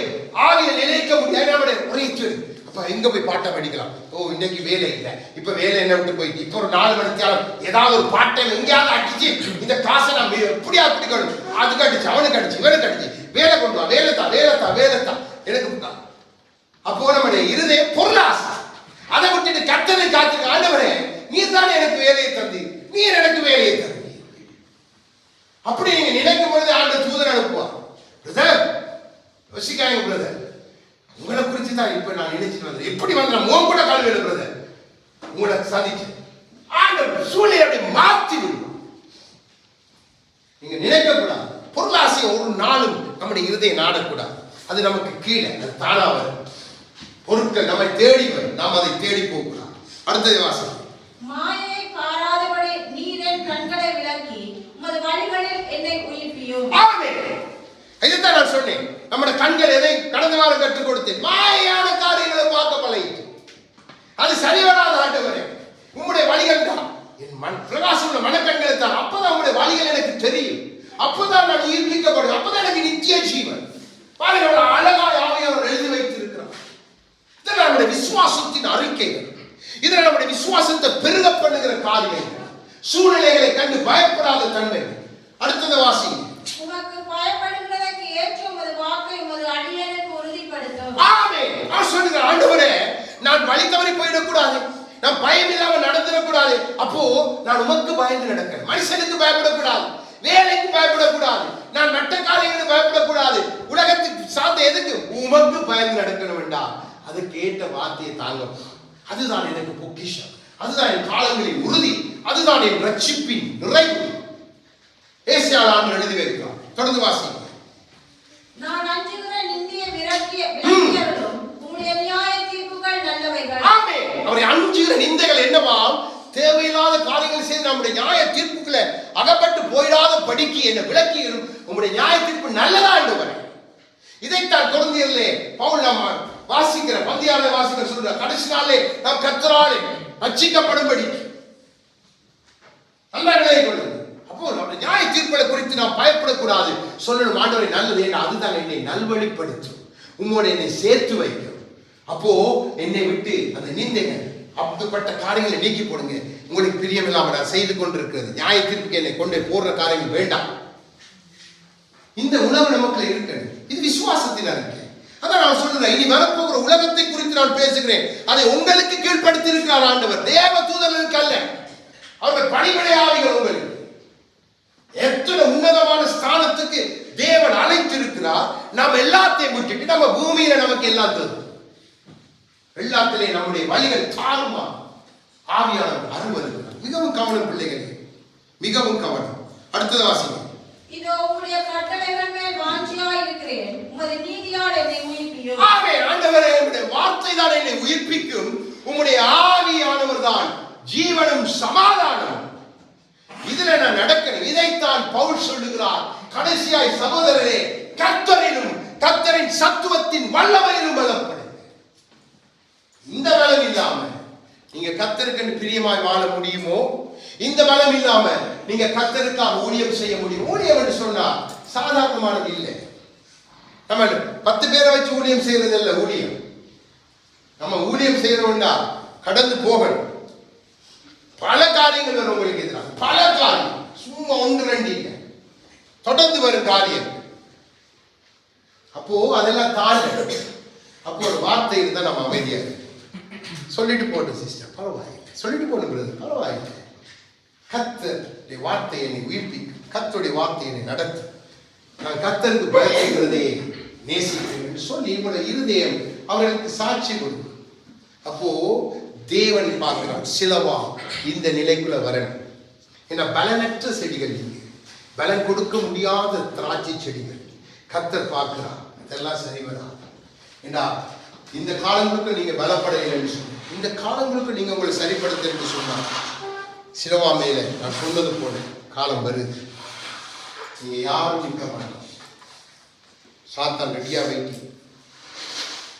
ஆவியை நிலைக்க முடியாது. நம்முடைய உரைச்சு அப்ப எங்க போய் பாட்டை படிக்கலாம். ஓ இன்னைக்கு வேலை இல்லை, இப்ப வேலை என்ன விட்டு போயிட்டு இப்ப ஒரு 4 மணித்தியாலும் ஏதாவது ஒரு பாட்டை எங்கேயாவது அடிச்சு இந்த காசை நம்ம எப்படியா பிடிக்கணும். அதுக்கு அடிச்சு அவனுக்கு அடிச்சு இவனுக்கு அடிச்சு வேலை கொண்டு வா, வேலைத்தான் எனக்கு. அப்போ நம்முடைய இருதயம் பொருளாசை. அதை விட்டுட்டு கர்த்தரை காத்து ஆண்டவரே நீர் தானே எனக்கு வேலையை தந்தி, நீர் எனக்கு வேலையை தந்தி. அப்படி நீங்க நினைக்கும் பொழுது ஆண்டவர் தூதர் அனுப்புவார். பிரதர் யோசிக்காங்க பிரதர், உங்களை குறித்து தான் இப்ப நான் நினைச்சிட்டு வந்தேன். எப்படி வந்து நான் உன் கூட கல்வி எழுதுறது உங்களை சந்திச்சு ஆண்டவர் சூழ்நிலை மாற்றி விடுவோம். நீங்க நினைக்க கூடாது. பொருளாசையை ஒரு நாளும் நம்முடைய இருதயம் நாடக்கூடாது. அது நமக்கு கீழே, அது தானா வரும். பொருட்கள் நம்மை தேடி வரும், நாம் அதை தேடி போகக்கூடாது. அடுத்தது வாசம். மாயை பாராதபடி நீர் என் கண்களை விலக்கி உமது வழிகளில் என்னை உயிர்ப்பியும். ஆமென். இதைத்தான் நான் சொன்னேன். நம்முடைய கண்கள் எதை கடந்த வாரம் கற்றுக் கொடுத்தேன். மாயான காரியங்களை பார்க்க பழகிட்டு அது சரி வராத ஆண்டவரே உம்முடைய வழிகள் தான் என் பிரகாசம் மனக்கண்களை தான். அப்பதான் உங்களுடைய வழிகள் எனக்கு தெரியும். அப்பதான் நான் உயிர்ப்பிக்கப்படுவேன். அப்பதான் எனக்கு நித்திய ஜீவன். பாருங்க அழகாய் ஆவியானவர் எழுதி வைத்திருக்கிறார். இதெல்லாம் நம்முடைய விசுவாசத்தின் அறிக்கைகள். இதுல நம்முடைய விசுவாசத்தை பெருக பண்ணுகிற காரியங்கள். சூழ்நிலைகளை கண்டு பயப்படாத தன்மை. அடுத்தது வாசி. உமக்கு பயப்படுகிறதற்கு ஏற்ற உமது வாக்கை உமது அடியேனுக்கு உறுதிப்படுத்தும். ஆமென். நான் சொல்லுகிறேன் ஆண்டவரே நான் வழி தவறி போயிடக்கூடாது, நான் பயம் இல்லாம நடந்துடக்கூடாது. அப்போ நான் உமக்கு பயந்து நடக்கிறேன். மனுஷனுக்கு பயப்படக்கூடாது, வேலைக்கு பயப்படக்கூடாது, நான் நட்ட காரியங்களுக்கு பயப்படக்கூடாது, உலகத்துக்கு சார்ந்த எதுக்கு உமக்கு பயந்து நடக்கணும் வேண்டாம். அதுக்கு ஏற்ற வார்த்தையை தாங்கும். அதுதான் எனக்கு பொக்கிஷம், அதுதான் என் காலங்களின் உறுதி, அதுதான் என் ரட்சிப்பின் நிறைவு. ஏசாயாவில் எழுதி வைக்கிறார். தொடர்ந்து வாசிங்க. நான் அஞ்சுகிற நிந்திய விரட்டியவர்களும் உம்முடைய நியாய தீர்ப்புகள் நல்லவைகள். ஆமென். அவரை அஞ்சுகிற நிந்தைகள் என்னவா? தேவையில்லாத காரியங்கள் செய்து நம்முடைய நியாய தீர்ப்புகளை அகப்பட்டு போயிடாத படிக்கு என்ன விளக்கியும் உங்களுடைய நியாய தீர்ப்பு நல்லதா ஆண்டவரே. இதைத்தான் கொரிந்தியரிலே பவுல் நாம் வாசிக்கிற பந்தியாரை வாசிக்கிற சொல்ற கடைசி நாளே நாம் கர்த்தராலே ரட்சிக்கப்படும்படி நல்லா நிலை கொள்ளுங்க. அப்போ நம்முடைய நியாய தீர்ப்புகளை குறித்து நாம் பயப்படக்கூடாது. சொல்லணும் ஆண்டவரே நல்லது, ஏன்னா அதுதான் என்னை நல்வழிப்படுத்தும், உம்மோடு என்னை சேர்த்து வைக்கும். அப்போ என்னை விட்டு அந்த நிந்தைகள் அப்படிப்பட்ட காரியங்களை நீக்கி போடுங்க. உங்களுக்கு பிரியம் இல்லாமல் நான் செய்து கொண்டிருக்கிறது நியாய தீர்ப்புக்கு என்னை கொண்டு போடுற காரியங்கள் வேண்டாம். இந்த உணவு நமக்குள்ள இருக்கணும். இது விசுவாசத்தின் அறிக்கை. அதான் நான் சொல்றேன், இனி வரப்போகிற உலகத்தை குறித்து நான் பேசுகிறேன். அதை உங்களுக்கு கீழ்படுத்தி இருக்கிறார் ஆண்டவர். தேவ தூதர்களுக்கு அல்ல, அவர்கள் பணிவிடையாளிகள். உங்களுக்கு எத்தனை உன்னதமான ஸ்தானத்துக்கு தேவன் அழைத்திருக்கிறார். நாம் எல்லாத்தையும் விட்டுட்டு நம்ம பூமியில நமக்கு எல்லாம் தரும். எல்லாத்திலே நம்முடைய வழிகள் தாருமா ஆவியானவர் அருள்வருகிறார். மிகவும் கவனம் பிள்ளைகளே, மிகவும் கவனம். அடுத்தது வாசிங்க. இதோ உம்முடைய கட்டளைகள் மேல் வாஞ்சியாய் இருக்கிறேன், உமது நீதியால் என்னை உயிர்ப்பியும். ஆமென். ஆண்டவரே உம்முடைய வார்த்தை தான் என்னை உயிர்ப்பிக்கும். உம்முடைய ஆவியானவர் தான் ஜீவனும் சமாதானம். இதுல நான் நடக்கணும். இதைத்தான் பவுல் சொல்லுகிறார். கடைசியாய் சகோதரரே, கர்த்தரிலும் கர்த்தரின் சத்துவத்தின் வல்லமையிலும் பலப்படுங்க. இந்த பலம் இல்லாம நீங்க கர்த்தருக்கு பிரியமாய் வாழ முடியுமோ? இந்த பலம் இல்லாம நீங்க கர்த்தருக்காக ஊழியம் செய்ய முடியும்? ஊழியம் என்று சொன்னா சாதாரணமானது இல்லை. நம்ம 10 பேரை வச்சு ஊழியம் செய்யறது இல்ல. ஊழியம் நம்ம ஊழியம் செய்யறோம்னா கடந்து போகணும். பல காரியங்கள் வரும் உங்களுக்கு எதிராக, பல காரியம், சும்மா 1-2 இல்லை, தொடர்ந்து வரும் காரியம். அப்போ அதெல்லாம் தாண்டி அப்போ ஒரு வார்த்தை இருந்தா நம்ம அமைதியா சொல்லிட்டு போட்டோம் சிஸ்டர், பரவாயில்லை, சொல்லிட்டு போன பிரதர், பரவாயில்லை. கர்த்தருடைய வார்த்தை என்னை உயிர்ப்பிக்கும், கர்த்தருடைய வார்த்தை என்னை நடத்தும், நான் கர்த்தருக்கு பயப்படுகிறதே நேசிக்கிறேன் என்று சொல்லி உங்களுடைய இருதயம் அவர்களுக்கு சாட்சி கொடுக்கும். அப்போ தேவன் பார்க்கிறார் சிலவா இந்த நிலைக்குள்ள வரணும். ஏன்னா பலனற்ற செடிகள் நீங்க, பலன் கொடுக்க முடியாத திராட்சை செடிகள் கர்த்தர் பார்க்கிறார். இதெல்லாம் சரி வராது. ஏன்னா இந்த காலங்களுக்கு நீங்க பலப்படையில்லைன்னு சொன்ன, இந்த காலங்களுக்கு நீங்க உங்களை சரிப்படுத்த என்று சொன்னார். சிலவா மேல நான் சொன்னது போல காலம் வருது, நீங்க யாரும் நிற்க மாட்டோம். சாத்தான் ரெடியா வைக்கி,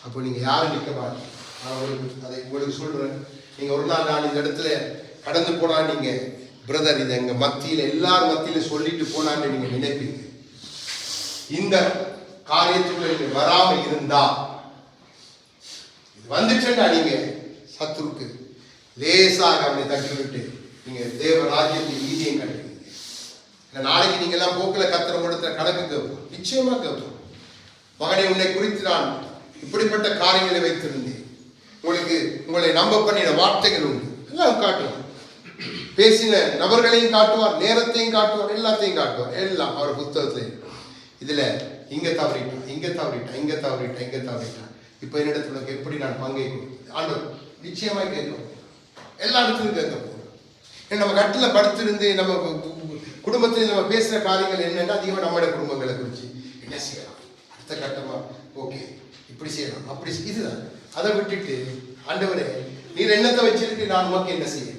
அப்போ நீங்க யாரும் நிற்க மாட்டோம். நான் அதை உங்களுக்கு சொல்றேன். நீங்க ஒரு நாள் நான் இந்த இடத்துல கடந்து போனா நீங்க பிரதர் இதை எங்க மத்தியில எல்லாரும் மத்தியில சொல்லிட்டு போனான்னு நீங்க நினைப்பீங்க. இந்த காரியத்துக்குள்ள நீங்க வராம இருந்தா வந்துட்டா நீங்க சத்துருக்கு லேசாக அப்படி தட்டி விட்டு நீங்க தேவ ராஜ்யத்தின் நீதியை கண்டுவீங்க. நாளைக்கு நீங்க எல்லாம் போக்குல கத்திர கொடுத்த கணக்கு கேட்போம், நிச்சயமா கேட்போம். மகனை உன்னை குறித்து நான் இப்படிப்பட்ட காரியங்களை வைத்திருந்தேன், உங்களுக்கு உங்களை நம்ப பண்ணின வார்த்தைகள் உண்டு, எல்லாம் காட்டுவார். பேசின நபர்களையும் காட்டுவார், நேரத்தையும் காட்டுவார், எல்லாத்தையும் காட்டுவார். எல்லாம் அவர் புத்தகத்துல இதுல இங்க தவறிட்டான், இங்க தவறிட்டான், இங்க தவறிட்டான், இங்க தவறிட்டான். இப்ப என்னிடத்துல எப்படி நான் பங்கை கொடுத்தேன் ஆண்டவர் நிச்சயமாய் கேட்கும். எல்லா இடத்துலையும் கேட்க போறோம். நம்ம கட்டில படுத்திருந்து நம்ம குடும்பத்தில் நம்ம பேசுற காரியங்கள் என்னன்னா அதிகமாக நம்மளுடைய குடும்பங்களை குறிச்சு என்ன செய்யலாம், அடுத்த கட்டமா ஓகே இப்படி செய்யலாம், அப்படி இதுதான். அதை விட்டுட்டு ஆண்டவரே நீர் என்னத்தை வச்சிருக்கு, நான் உமக்கு என்ன செய்ய,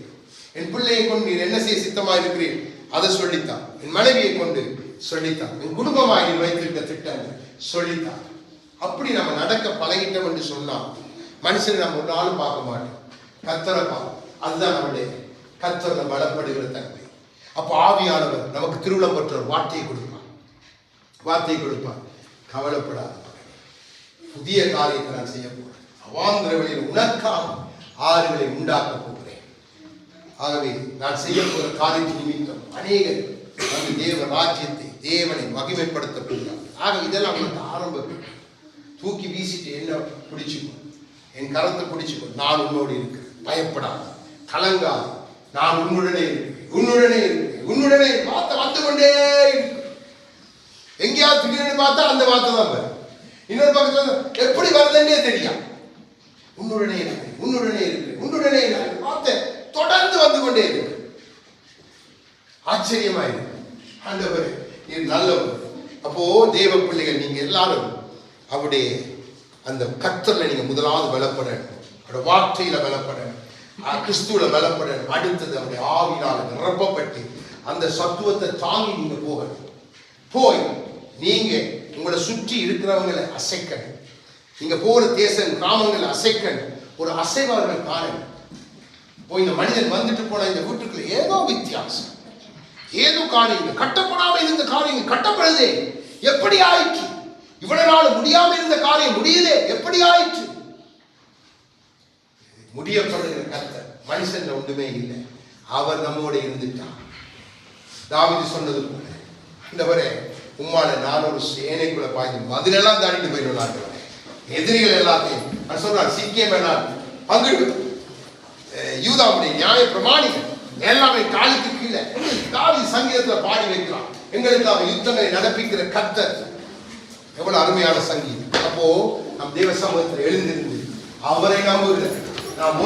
என் பிள்ளையை கொண்டு நீர் என்ன செய்ய சித்தமா இருக்கிறீர் அதை சொல்லித்தான், என் மனைவியை கொண்டு சொல்லித்தான், என் குடும்பமாக நீர் வைத்திருக்க திட்டங்கள் சொல்லித்தான். அப்படி நம்ம நடக்க பழகிட்டோம் என்று சொன்னால் மனுஷனை நம்ம ஒரு நாளும் பார்க்க மாட்டோம், கர்த்தரை பார்ப்போம். அதுதான் நம்முடைய கர்த்தரை பலப்படுகிற தன்மை. அப்போ ஆவியானவர் நமக்கு திருவிழம் பெற்ற வார்த்தையை கொடுப்பார், வார்த்தையை கொடுப்பார். கவலைப்படாத, புதிய காரியத்தை நான் செய்ய போறேன், அவாந்திர வழியில் உனக்காக ஆறுகளை உண்டாக்க போகிறேன். ஆகவே நான் செய்ய போகிற காரியத்தின் நிமித்தம் அநேகர் அந்த தேவ ராஜ்யத்தை தேவனை மகிமைப்படுத்த போகிறார். ஆக இதெல்லாம் உங்களுக்கு ஆரம்பம். தூக்கி வீசிட்டு என்ன பிடிச்சுக்கோ, என் கரத்தை பிடிச்சுக்கோ, நான் உன்னோடு இருக்கிறேன், பயப்படாது, கலங்காது, நான் உன்னுடனே இருக்கிறேன், உன்னுடனே இருக்கிறேன், உன்னுடனே வார்த்தை வந்து கொண்டே இருக்கு. எங்கேயாவது திடீர்னு பார்த்தா அந்த வார்த்தை தான் வரும். இன்னொரு பக்கத்துல எப்படி வருதுன்னே தெரியும். உன்னுடனே இருக்கிறேன், உன்னுடனே இருக்கிறேன், உன்னுடனே இருக்கிறேன், வார்த்தை தொடர்ந்து வந்து கொண்டே இருக்கு. ஆச்சரியமாயிருக்கு. ஆண்டவரே நீர் நல்லவர். அப்போ தேவ பிள்ளைகள் நீங்க எல்லாரும் அவருடைய அந்த கர்த்தர்ல நீங்க முதலாவது பலப்படணும், அவருடைய வார்த்தையில பலப்படணும், கிறிஸ்துவில பலப்படணும். அடுத்தது அவருடைய ஆவியினால நிரப்பப்பட்டு அந்த சத்துவத்தை தாங்கி நீங்க போகணும். போய் நீங்க உங்களை சுற்றி இருக்கிறவங்களை அசைக்கணும். நீங்க போகிற தேசம் கிராமங்களை அசைக்கணும். ஒரு அசைவார்கள் காரணம். போய் இந்த மனிதன் வந்துட்டு போன இந்த வீட்டுக்குள்ள ஏதோ வித்தியாசம், ஏதோ காரியங்கள் கட்டப்படாம இருந்த காரியங்கள் கட்டப்படுதே, எப்படி ஆயிற்று? இவ்வளவு நாள் முடியாம இருந்த காரியம் முடியுதே, எப்படி ஆயிற்று? முடியப்படுகிற கர்த்தர் மனுஷன் ஒன்றுமே இல்லை, அவர் நம்மோட இருந்துட்டார். தாவீது சொன்னது போல ஆண்டவரே உம்மால நான் ஒரு சேனைக்குள்ள பாய்ந்து மதிலெல்லாம் தாண்டிட்டு போயிடுவாங்க, எதிரிகள் எல்லாத்தையும் நான் சொல்றான். சீக்கியம் எல்லாம் பங்கிடு, யூதாவுடைய நியாய பிரமாணிகள் எல்லாமே காலுக்கு கீழே தாவீது சங்கீதத்துல பாடி வைக்கிறான். எங்களுக்கு அவர் யுத்தங்களை நடப்பிக்கிற கர்த்தர். எவ்வளவு அருமையான சங்கீதம். அப்போ நம் தேவ சமூகத்தில் எழுந்திருந்து அவரை நம்புகிற நாம்